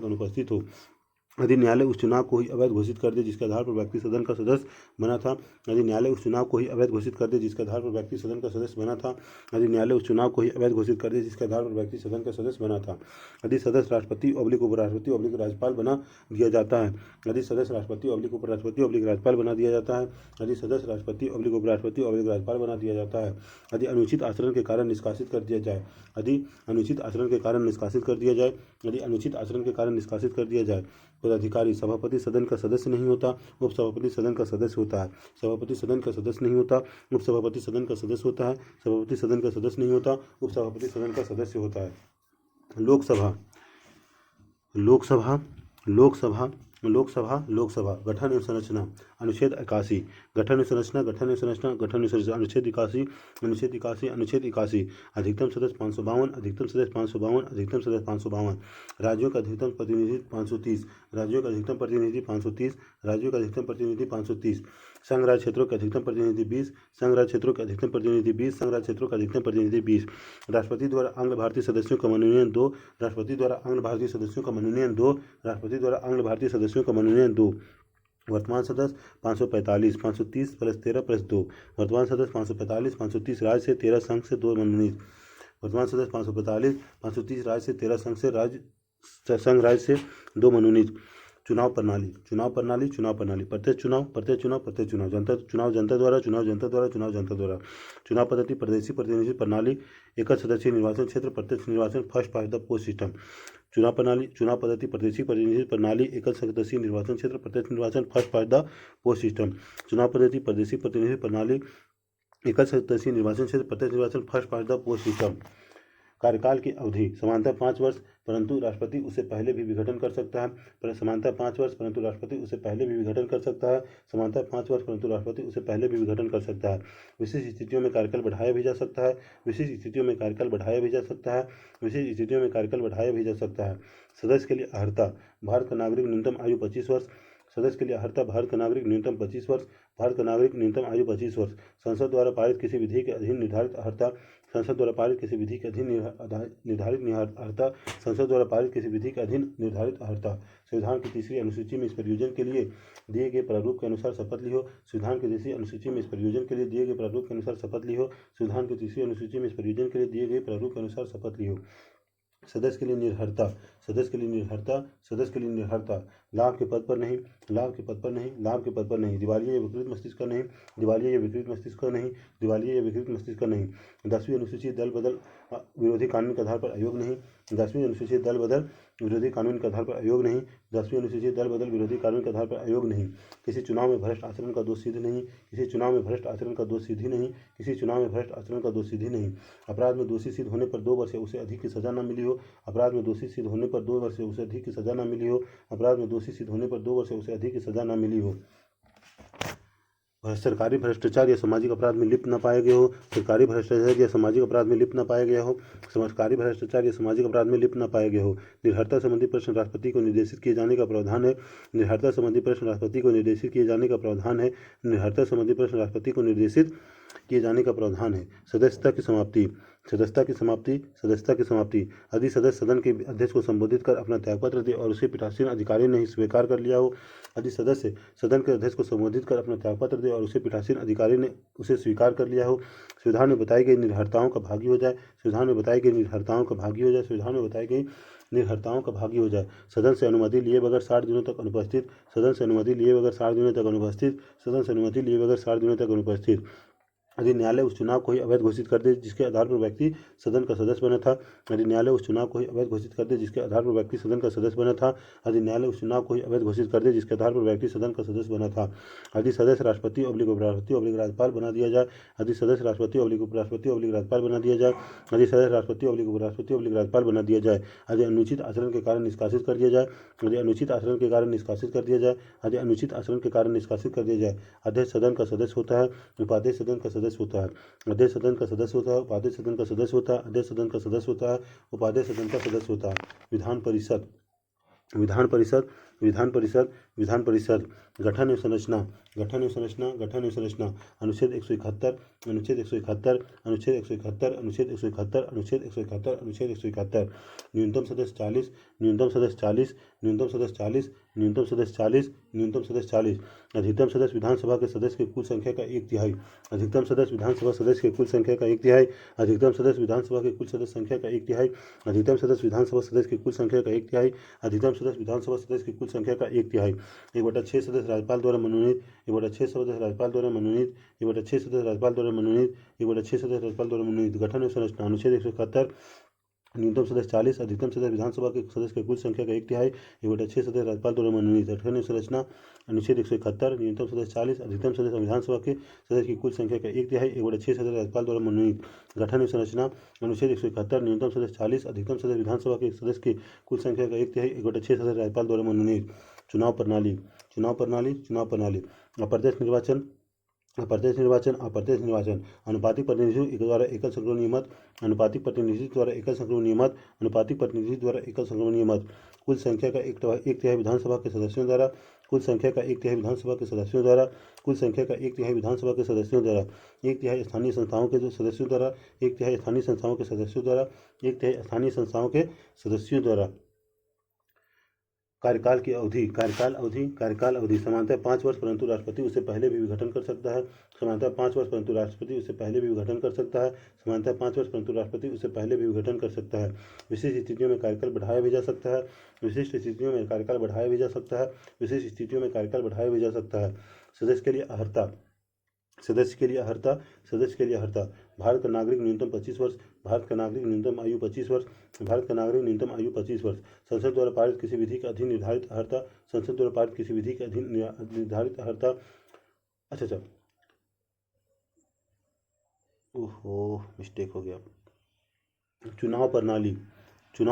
अनुपस्थित हो। यदि न्यायालय उस चुनाव को ही अवैध घोषित कर दे जिसके आधार पर व्यक्ति सदन का सदस्य बना था। यदि न्यायालय उस चुनाव को ही अवैध घोषित कर दे जिसके आधार पर व्यक्ति सदन का सदस्य बना था। यदि न्यायालय उस चुनाव को ही अवैध घोषित कर दे जिसके आधार पर व्यक्ति सदन का सदस्य बना था। यदि सदस्य राष्ट्रपति उपराष्ट्रपति राज्यपाल बना दिया जाता है। यदि सदस्य राष्ट्रपति उपराष्ट्रपति राज्यपाल बना दिया जाता है। यदि सदस्य राष्ट्रपति उपराष्ट्रपति राज्यपाल बना दिया जाता है। यदि अनुचित आचरण के कारण निष्कासित कर दिया जाए। पदाधिकारी सभापति सदन का सदस्य नहीं होता, उपसभापति सदन का सदस्य होता है। सभापति सदन का सदस्य नहीं होता, उपसभापति सदन का सदस्य होता है। सभापति सदन का सदस्य नहीं होता, उपसभापति सदन का सदस्य होता है। लोकसभा गठन एवं संरचना अनुच्छेद 81 गठन एवं संरचना अनुच्छेद 81 अधिकतम सदस्य 552 राज्यों का अधिकतम प्रतिनिधि 530 राज्यों का अधिकतम प्रतिनिधि 530 संघ राज्य क्षेत्रों के अधिकतम प्रतिनिधि 20 संघ राज्य क्षेत्रों के अधिकतम प्रतिनिधि 20 राष्ट्रपति द्वारा आंग्ल भारतीय सदस्यों का मनोनयन 2 राष्ट्रपति द्वारा आंग्ल भारतीय सदस्यों का मनोनयन 2 वर्तमान सदस्य 545 530 + 13 + 2 वर्तमान सदस्य 545 530 राज्य से 13 संघ से 2 मनोनीत। वर्तमान सदस्य 545 530 राज्य से 13 संघ राज्य से 2 मनोनीत। चुनाव प्रणाली प्रत्यक्ष चुनाव जनता द्वारा चुनाव पद्धति प्रदेशी प्रतिनिधि प्रणाली एकल सदस्यीय निर्वाचन क्षेत्र प्रत्यक्ष निर्वाचन first past the post system. चुनाव पद्धति प्रदेशी प्रतिनिधि प्रणाली एकल सदस्यीय निर्वाचन क्षेत्र प्रत्यक्ष निर्वाचन first past the post system. चुनाव पद्धति प्रदेशी प्रतिनिधि प्रणाली एकल सदस्यीय निर्वाचन क्षेत्र प्रत्यक्ष निर्वाचन first past the post system. कार्यकाल की अवधि समानतः 5 वर्ष, परंतु राष्ट्रपति उससे पहले भी विघटन कर सकता है। समानतः 5 वर्ष, परंतु राष्ट्रपति उससे पहले भी विघटन कर सकता है। समानतः 5 वर्ष, परंतु राष्ट्रपति उससे पहले भी विघटन कर सकता है। विशेष स्थितियों में कार्यकाल बढ़ाया भी जा सकता है। विशेष स्थितियों में कार्यकाल बढ़ाया भी जा सकता है। विशेष स्थितियों में कार्यकाल बढ़ाया भी जा सकता है। सदस्य के लिए अर्हता, भारत का नागरिक न्यूनतम आयु 25 वर्ष। सदस्य के लिए अर्हता, भारत का नागरिक न्यूनतम 25 वर्ष। भारत का नागरिक न्यूनतम आयु 25 वर्ष। संसद द्वारा पारित किसी विधि के अधीन निर्धारित अर्हता, संसद द्वारा पारित किसी विधि के अधीन निर्धारित अर्हता, संसद द्वारा पारित किसी विधि के अधीन निर्धारित अर्हता। संविधान की तीसरी अनुसूची में इस प्रयोजन के लिए दिए गए प्रारूप के अनुसार शपथ ली हो। संविधान की तीसरी अनुसूची में इस प्रयोजन के लिए दिए गए प्रारूप के अनुसार शपथ ली हो। संविधान की तीसरी अनुसूची में इस प्रयोजन के लिए दिए गए प्रारूप के अनुसार शपथ ली हो। सदस्य के लिए निर्भरता, सदस्य के लिए निर्भरता, सदस्य के लिए निर्भरता, लाभ के पद पर नहीं, लाभ के पद पर नहीं, लाभ के पद पर नहीं, दिवालिया या विकृत मस्तिष्क का नहीं, दिवालिया या विकृत मस्तिष्क का नहीं, दिवालिया या विकृत मस्तिष्क का नहीं। 10वीं अनुसूची दल बदल विरोधी कानून के आधार पर आयोग नहीं। 10वीं अनुसूची दल बदल विरोधी कानून के आधार पर आयोग नहीं। 10वीं अनुसूची दल बदल विरोधी कानून के आधार पर आयोग नहीं। किसी चुनाव में भ्रष्ट आचरण का दोष सिद्ध नहीं। किसी चुनाव में भ्रष्ट आचरण का दोष सिद्ध ही नहीं। किसी चुनाव में भ्रष्ट आचरण का दोष सिद्ध ही नहीं। अपराध में दोषी सिद्ध होने पर 2 वर्ष या उससे अधिक की सजा न मिली हो। अपराध में दोषी सिद्ध होने पर 2 वर्ष या उससे अधिक की सजा न मिली हो। अपराध में दोषी सिद्ध होने पर 2 वर्ष या उससे अधिक की सजा न मिली हो। सरकारी भ्रष्टाचार या सामाजिक अपराध में लिप्त न पाए गए हो। सरकारी भ्रष्टाचार या सामाजिक अपराध में लिप्त न पाए गए हो। सरकारी भ्रष्टाचार या सामाजिक अपराध में लिप्त न पाए गए हो। निर्भरता संबंधी प्रश्न राष्ट्रपति को निर्देशित किए जाने का प्रावधान है। निर्भरता संबंधी प्रश्न राष्ट्रपति को निर्देशित किए जाने का प्रावधान है। निर्भरता संबंधी प्रश्न राष्ट्रपति को निर्देशित किए जाने का प्रावधान है। सदस्यता की समाप्ति, सदस्यता की समाप्ति, सदस्यता की समाप्ति। यदि सदस्य सदन के अध्यक्ष को संबोधित कर अपना त्यागपत्र दे और उसे पीठासीन अधिकारी ने स्वीकार कर लिया हो। यदि सदस्य सदन के अध्यक्ष को संबोधित कर अपना त्यागपत्र दे और उसे पीठासीन अधिकारी ने उसे स्वीकार कर लिया हो। संविधान में बताई गई निर्भरताओं का भागी हो जाए। संविधान में बताई गई निर्भरताओं का भागी हो जाए। संविधान में बताई गई निर्भरताओं का भागी हो जाए। सदन से अनुमति लिए बगैर 60 दिनों तक अनुपस्थित। सदन से अनुमति लिए बगैर 60 दिनों तक अनुपस्थित। सदन से अनुमति लिए बगैर 60 दिनों तक अनुपस्थित। यदि न्यायालय उस चुनाव को ही अवैध घोषित कर दे जिसके आधार पर व्यक्ति सदन का सदस्य बना था। यदि न्यायालय उस चुनाव को ही अवैध घोषित कर दे जिसके आधार पर व्यक्ति सदन का सदस्य बना था। यदि न्यायालय उस चुनाव को ही अवैध घोषित कर दे जिसके आधार पर व्यक्ति सदन का सदस्य बना था। यदि सदस्य राष्ट्रपति उपराष्ट्रपति राज्यपाल बना दिया जाए। यदि सदस्य राष्ट्रपति उपराष्ट्रपति राज्यपाल बना दिया जाए। यदि सदस्य राष्ट्रपति उपराष्ट्रपति राज्यपाल बना दिया जाए। यदि अनुचित आचरण के कारण निष्कासित कर दिया जाए। यदि अनुचित आचरण के कारण निष्कासित कर दिया जाए। यदि अनुचित आचरण के कारण निष्कासित कर दिया जाए। अध्यक्ष सदन का सदस्य होता है। उपाध्यक्ष सदन का सदस्य होता है। अध्यक्ष सदन का सदस्य होता है। उपाध्यक्ष सदन का सदस्य होता है। अध्यक्ष सदन का सदस्य होता है। उपाध्यक्ष सदन का सदस्य होता है। विधान परिषद, विधान परिषद, विधान परिषद, विधान परिषद। गठन एवं संरचना, गठन एवं संरचना, गठन एवं संरचना। अनुच्छेद 171, अनुच्छेद 171, अनुच्छेद 171, अनुच्छेद 171, अनुच्छेद 171, अनुच्छेद 171। न्यूनतम सदस्य 40, न्यूनतम सदस्य 40, न्यूनतम सदस्य 40, न्यूनतम सदस्य 40, न्यूनतम सदस्य 40। अधिकतम सदस्य विधानसभा के सदस्य की कुल संख्या का 1/3। अधिकतम सदस्य विधानसभा सदस्य की कुल संख्या का 1/3। अधिकतम सदस्य विधानसभा की कुल सदस्य संख्या का 1/3। अधिकतम सदस्य विधानसभा सदस्य की कुल संख्या का 1/3। अधिकतम सदस्य विधानसभा सदस्य की कुल संख्या का 1/3। 1/6 सदस्य राज्यपाल द्वारा मनोनीत। 1/6 सदस्य राज्यपाल द्वारा मनोनीत। 1/6 सदस्य राज्यपाल द्वारा मनोनीत। 1/6 सदस्य राज्यपाल द्वारा मनोनीत। गठन एवं संरचना। अनुच्छेद 171, न्यूनतम सदस्य 40, अधिकतम सदस्य विधानसभा के सदस्य की कुल संख्या का 1/3। 1/6 सदस्य राज्यपाल द्वारा मनोनीत। गठन एवं संरचना। अनुच्छेद 171, न्यूनतम सदस्य 40, अधिकतम सदस्य विधानसभा के सदस्य की कुल संख्या का 1/3। 1/6 सदस्य राज्यपाल द्वारा मनोनीत। गठन एवं संरचना। अनुच्छेद 171, न्यूनतम सदस्य 40, अधिकतम सदस्य विधानसभा के सदस्य की कुल संख्या का 1/3। 1/6 सदस्य राज्यपाल द्वारा मनोनीत। चुनाव प्रणाली, चुनाव प्रणाली, चुनाव प्रणाली। अप्रत्यक्ष निर्वाचन, अप्रत्यक्ष निर्वाचन, अप्रत्यक्ष निर्वाचन। अनुपातिक प्रतिनिधित्व द्वारा एकल संक्रमणीय मत। अनुपातिक प्रतिनिधित्व द्वारा एकल संक्रमणीय मत। अनुपातिक प्रतिनिधित्व द्वारा एकल संक्रमणीय मत। कुल संख्या का 1/3 विधानसभा के सदस्यों द्वारा। कुल संख्या का 1/3 विधानसभा के सदस्यों द्वारा। कुल संख्या का 1/3 विधानसभा के सदस्यों द्वारा। 1/3 स्थानीय संस्थाओं के सदस्यों द्वारा। 1/3 स्थानीय संस्थाओं के सदस्यों द्वारा। 1/3 स्थानीय संस्थाओं के सदस्यों द्वारा। कार्यकाल की अवधि, कार्यकाल अवधि, कार्यकाल अवधि। समानतः 5 वर्ष, परंतु राष्ट्रपति उससे पहले भी विघटन कर सकता है। समानतः 5 वर्ष, परंतु राष्ट्रपति उससे पहले भी विघटन कर सकता है। समानतः 5 वर्ष, परंतु राष्ट्रपति उससे पहले भी विघटन कर सकता है। विशेष स्थितियों में कार्यकाल बढ़ाया भी जा सकता है। विशिष्ट स्थितियों में कार्यकाल बढ़ाया भी जा सकता है। विशेष स्थितियों में कार्यकाल बढ़ाया भी जा सकता है। सदस्य के लिए अर्हता, सदस्य के लिए अर्हता, सदस्य के लिए अर्हता। भारत का नागरिक न्यूनतम 25 वर्ष। भारत का नागरिक न्यूनतम आयु 25 वर्ष। भारत का नागरिक न्यूनतम आयु 25 वर्ष। संसद द्वारा पारित किसी विधि के अधीन निर्धारित अर्हता। संसद द्वारा पारित किसी विधि के अधीन निर्धारित अर्हता। अच्छा, ओहो मिस्टेक हो गया। चुनाव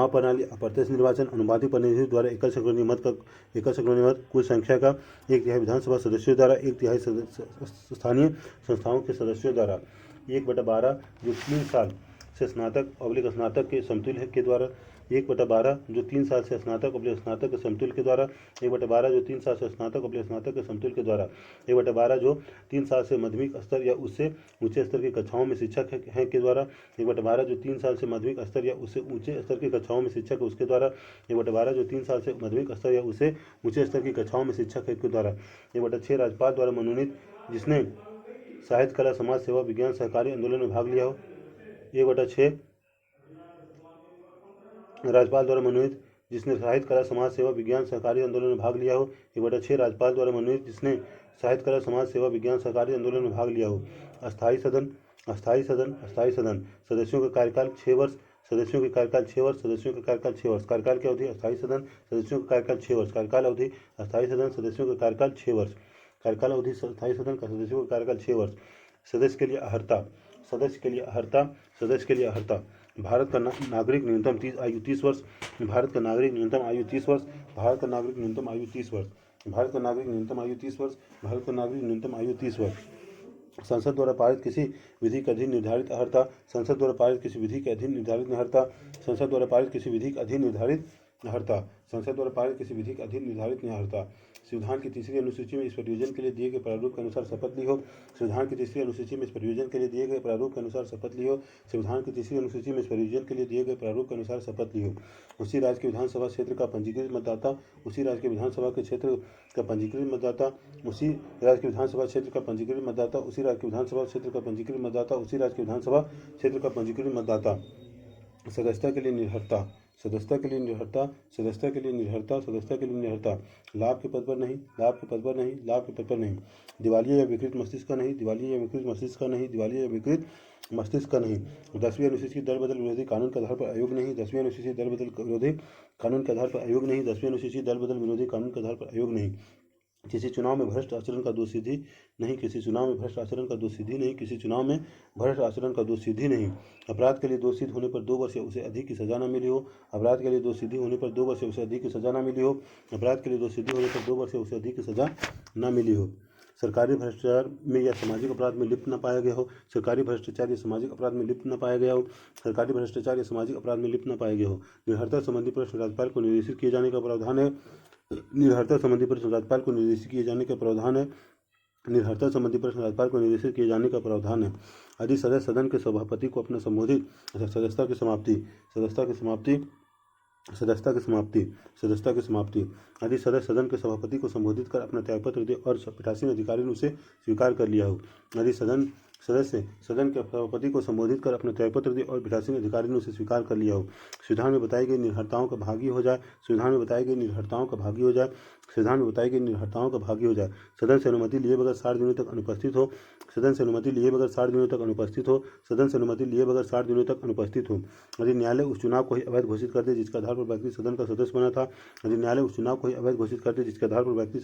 प्रणाली अप्रत्यक्ष निर्वाचन अनुपातिक प्रतिनिधित्व द्वारा एकल संख्यानी मत कुल संख्या का 1/3 विधानसभा सदस्यों द्वारा 1/3 स्थानीय संस्थाओं के सदस्यों द्वारा 1/12 जो 3 साल से स्नातक के समतुल्य के द्वारा 1/12 जो 3 साल से स्नातक के समतुल्य के द्वारा 1/12 जो 3 साल से स्नातक के समतुल्य के द्वारा 1/12 जो 3 साल से माध्यमिक स्तर या उससे ऊंचे स्तर की कक्षाओं में शिक्षक है के द्वारा 1/12 जो 3 साल से माध्यमिक स्तर या उससे ऊंचे स्तर की कक्षाओं में शिक्षक है उसके द्वारा 1/12 जो 3 साल से माध्यमिक स्तर या उससे ऊंचे स्तर की कक्षाओं में शिक्षक है के द्वारा 1/6 राज्यपाल द्वारा मनोनीत जिसने साहित्य कला समाज सेवा विज्ञान सहकारी आंदोलन में भाग लिया हो 1/6 राज्यपाल द्वारा मनोनीत जिसने साहित्य कला समाज सेवा विज्ञान सहकारी आंदोलन में भाग लिया हो 1/6 राज्यपाल द्वारा मनोनीत जिसने साहित्य कला समाज सेवा विज्ञान सहकारी आंदोलन में भाग लिया हो। अस्थायी सदन सदस्यों का कार्यकाल 6 वर्ष सदस्यों की अवधि अस्थायी सदन सदस्यों का कार्यकाल 6 वर्ष कार्यकाल अवधि अस्थायी सदन सदस्यों का कार्यकाल 6 वर्ष कार्यकाल अवधि अस्थायी सदन का सदस्यों का कार्यकाल 6 वर्ष। सदस्य के लिए अहर्ता भारत का नागरिक न्यूनतम आयु 30 वर्ष भारत का नागरिक न्यूनतम आयु 30 वर्ष भारत का नागरिक न्यूनतम आयु 30 वर्ष भारत का नागरिक न्यूनतम आयु 30 वर्ष भारत का नागरिक न्यूनतम आयु 30 वर्ष। संसद द्वारा पारित किसी विधि के अधीन निर्धारित अहर्ता संसद द्वारा पारित किसी विधि के अधीन निर्धारित अहर्ता संसद द्वारा पारित किसी विधि के अधीन निर्धारित अहर्ता संसद द्वारा पारित किसी विधि के अधीन निर्धारित अहर्ता। संविधान की तीसरी अनुसूची में इस परियोजना के लिए दिए गए प्रारूप के अनुसार शपथ ली हो संविधान की तीसरी अनुसूची में इस परियोजना के लिए दिए गए प्रारूप के अनुसार शपथ ली हो संविधान की तीसरी अनुसूची में इस परियोजना के लिए दिए गए प्रारूप के अनुसार शपथ ली हो। उसी राज्य के विधानसभा क्षेत्र का पंजीकृत मतदाता उसी राज्य के विधानसभा के क्षेत्र का पंजीकृत मतदाता उसी राज्य के विधानसभा क्षेत्र का पंजीकृत मतदाता उसी राज्य के विधानसभा क्षेत्र का पंजीकृत मतदाता उसी राज्य के विधानसभा क्षेत्र का पंजीकृत मतदाता। सदस्यता के लिए निर्भरता लाभ के पद पर नहीं दिवालिया या विकृत मस्तिष्क का नहीं 10वीं अनुसूची दल बदल विरोधी कानून के आधार पर आयोग नहीं 10वीं अनुसूची दल बदल विरोधी कानून के आधार पर आयोग नहीं 10वीं अनुसूची दल बदल विरोधी कानून के आधार पर आयोग नहीं। किसी चुनाव में भ्रष्ट आचरण का दोषसिद्धि नहीं अपराध के लिए दोषी होने पर 2 वर्ष या उससे अधिक की सजा न मिली हो अपराध के लिए दोषी होने पर 2 वर्ष या उससे अधिक की सजा न मिली हो अपराध के लिए दोषी होने पर 2 वर्ष या उससे अधिक की सजा न मिली हो। सरकारी भ्रष्टाचार में या सामाजिक अपराध में लिप्त न पाया गया हो सरकारी भ्रष्टाचार या सामाजिक अपराध में लिप्त न पाया गया हो सरकारी भ्रष्टाचार या सामाजिक अपराध में लिप्त न पाया गया हो। निर्भरता संबंधी प्रश्न राज्यपाल को निर्देशित किए जाने का प्रावधान है निर्भरता संबंधी प्रश्न राज्यपाल को निर्देशित किए जाने का प्रावधान है निर्भरता संबंधी प्रश्न राज्यपाल को निर्देशित किए जाने का प्रावधान है। यदि सदस्य सदन के सभापति को अपना संबोधित सदस्यता की समाप्ति यदि सदस्य सदन के सभापति को संबोधित कर अपना त्यागपत्र दे और पीठासीन अधिकारी ने उसे स्वीकार कर लिया हो यदि सदस्य सदन के सभापति को संबोधित कर अपना त्यागपत्र दे और पीठासीन अधिकारी ने उसे स्वीकार कर लिया हो संविधान में बताई गई निर्भरताओं का भागी हो जाए सदन से अनुमति लिए बगैर 60 दिनों तक अनुपस्थित हो यदि न्यायालय उस चुनाव को ही अवैध घोषित कर दे जिसके आधार पर व्यक्ति सदन का सदस्य बना था यदि न्यायालय उस चुनाव को ही अवैध घोषित कर दे जिसके आधार पर व्यक्ति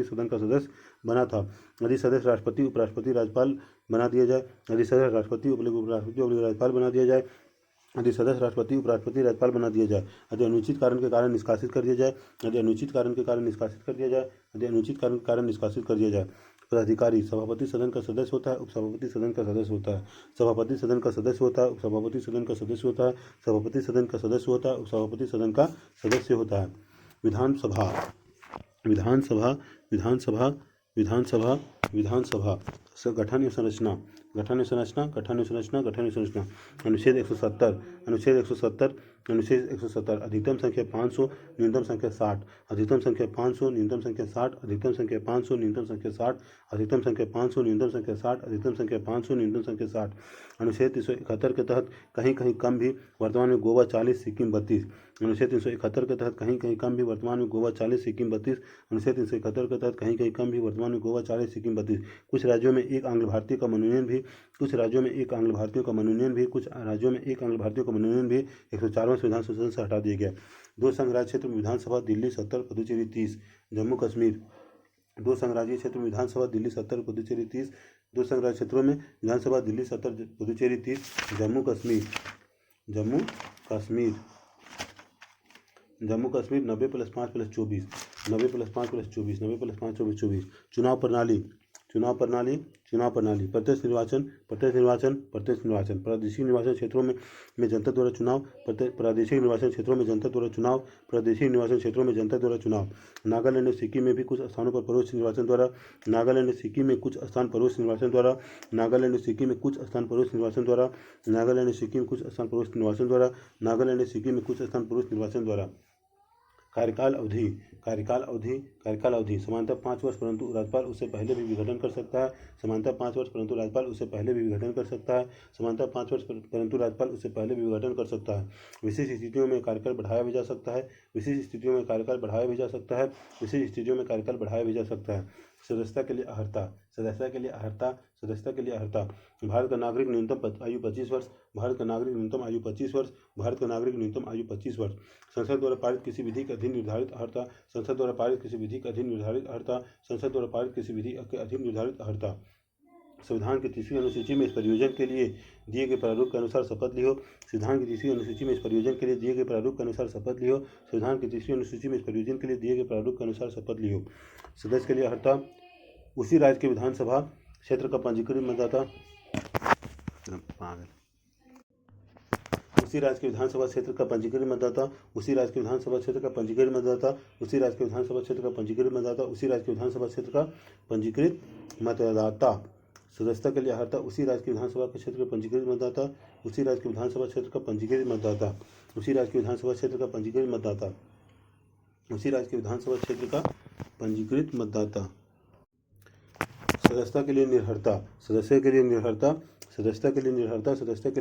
सदन का सदस्य बना था यदि सदस्य राष्ट्रपति उपराष्ट्रपति राज्यपाल बना दिया जाए यदि सदस्य राष्ट्रपति उपराष्ट्रपति राज्यपाल बना दिया जाए यदि अनुचित कारण के कारण निष्कासित कर दिया जाए पदाधिकारी सभापति सदन का सदस्य होता है उपसभापति सदन का सदस्य होता है सभापति सदन का सदस्य होता है उपसभापति सदन का सदस्य होता है सभापति सदन का सदस्य होता है उपसभापति सदन का सदस्य होता है। विधानसभा गठन या संरचना अनुच्छेद 170 अधिकतम संख्या 500 न्यूनतम संख्या 60 अधिकतम संख्या 500 न्यूनतम संख्या 60 अधिकतम संख्या 500 न्यूनतम संख्या 60 अधिकतम संख्या 500 न्यूनतम संख्या 60 अधिकतम संख्या 500 न्यूनतम संख्या 60। अनुच्छेद 371 के तहत कहीं कहीं कम भी वर्तमान में गोवा 40 सिक्किम 32 अनुच्छेद 371 के तहत कहीं कहीं कम भी वर्तमान में गोवा 40 सिक्किम 32 अनुच्छेद 371 के तहत कहीं कहीं कम भी वर्तमान में गोवा 40 सिक्किम 32। कुछ राज्यों में एक आंग्ल भारतीय का मनोनयन भी 104वें संविधान संशोधन से हटा दिया गया। 2 संघ राज्य क्षेत्र में विधानसभा दिल्ली 70 पुदुचेरी 30 जम्मू कश्मीर 2 संघ राज्य क्षेत्र में विधानसभा दिल्ली 70 पुदुचेरी 30 दो संघराज्य क्षेत्रों में विधानसभा दिल्ली 70, पुदुचेरी 30, जम्मू कश्मीर 90 + 5 + 24, 90 + 5 + 24, 90 + 5 + 24। चुनाव प्रणाली प्रत्यक्ष निर्वाचन, प्रादेशिक निर्वाचन क्षेत्रों में जनता द्वारा चुनाव, प्रादेशिक निर्वाचन क्षेत्रों में जनता द्वारा चुनाव। नागालैंड और सिक्किम में भी कुछ स्थानों पर परोक्ष निर्वाचन द्वारा, नागालैंड और सिक्किम में कुछ स्थान परोक्ष निर्वाचन द्वारा। कार्यकाल अवधि समानतः 5 वर्ष, परंतु राज्यपाल उससे पहले भी विघटन कर सकता है। समानतः 5 वर्ष, परंतु राज्यपाल उससे पहले भी विघटन कर सकता है। विशेष स्थितियों में कार्यकाल बढ़ाया भी जा सकता है। सदस्यता के लिए अर्हता। भारत का नागरिक न्यूनतम आयु 25 वर्ष। भारत का नागरिक न्यूनतम आयु 25 वर्ष। संसद द्वारा पारित किसी विधि के अधीन निर्धारित अर्हता। संसद द्वारा पारित किसी विधि के अधीन निर्धारित अर्हता। संविधान की 30वीं अनुसूची में इस परियोजना के लिए दिए गए प्रारूप के अनुसार शपथ लियो। संविधान की 30वीं अनुसूची में इस परियोजना के लिए दिए गए प्रारूप के अनुसार शपथ लियो। सदस्य के लिए अर्हता। उसी राज्य के विधानसभा क्षेत्र का पंजीकृत मतदाता। उसी राज्य के विधानसभा क्षेत्र का पंजीकृत मतदाता। सदस्यता के लिए अर्हता। उसी राज्य के विधानसभा क्षेत्र का पंजीकृत मतदाता। सदस्यता के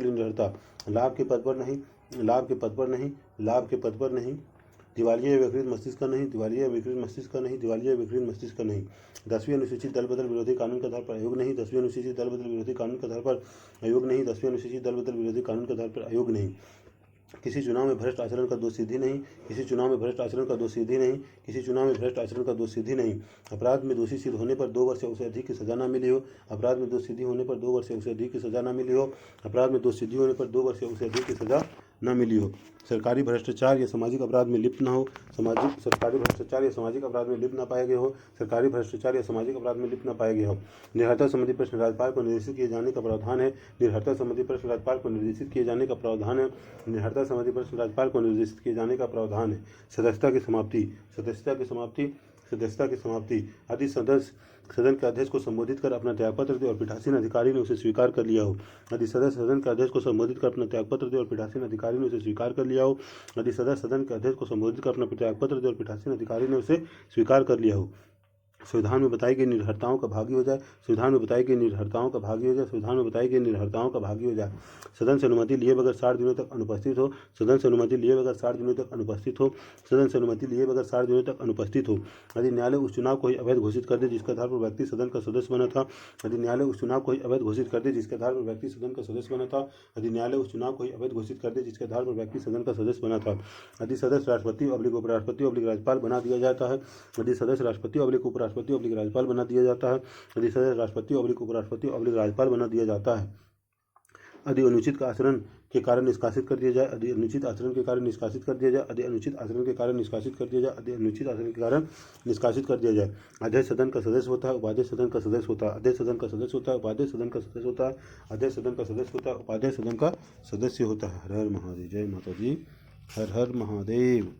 लिए निरर्हता। लाभ के पद पर नहीं। दिवालिया या विकृत मस्तिष्क का नहीं। 10वीं अनुसूचित दल बदल विरोधी कानून के आधार पर आयोग नहीं। 10वीं अनुसूचित दल बदल विरोधी कानून के आधार पर आयोग नहीं। किसी चुनाव में भ्रष्ट आचरण का दोष सिद्धि नहीं। अपराध में दोषी सिद्ध होने पर 2 वर्ष या उससे अधिक की सजा न मिली हो। अपराध में दोष सिद्धि होने पर 2 वर्ष या उससे अधिक की सजा न मिली हो। सरकारी भ्रष्टाचार या सामाजिक अपराध में लिप्त न पाए गए हो। निरर्हता संबंधी प्रश्न राज्यपाल को निर्देशित किए जाने का प्रावधान है। निरर्हता संबंधी प्रश्न राज्यपाल को निर्देशित किए जाने का प्रावधान है। सदस्यता की समाप्ति। यदि सदन के अध्यक्ष को संबोधित कर अपना त्यागपत्र दे और पीठासीन अधिकारी ने उसे स्वीकार कर लिया हो। यदि सदस्य सदन के अध्यक्ष को संबोधित कर अपना त्यागपत्र दे और पीठासीन अधिकारी ने उसे स्वीकार कर लिया हो। संविधान में बताई गई निर्भरताओं का भागी हो जाए। सदन से अनुमति लिए बगैर 60 दिनों तक अनुपस्थित हो। यदि न्यायालय उस चुनाव को ही अवैध घोषित कर दे जिसके आधार पर व्यक्ति सदन का सदस्य बना था। यदि न्यायालय उस चुनाव को ही अवैध घोषित कर दे जिसके आधार पर व्यक्ति सदन का सदस्य बना था। यदि सदस्य राष्ट्रपति / उपराष्ट्रपति / राज्यपाल बना दिया जाता है। यदि सदस्य राष्ट्रपति / उपराष्ट्रपति / राज्यपाल बना दिया जाता है। यदि अनुचित आचरण के कारण निष्कासित कर दिया जाए। अध्यक्ष सदन का सदस्य होता है। उपाध्यक्ष सदन का सदस्य होता है। उपाध्यक्ष सदन का सदस्य होता है। हर हर महादेव। जय माता दी। हर हर महादेव।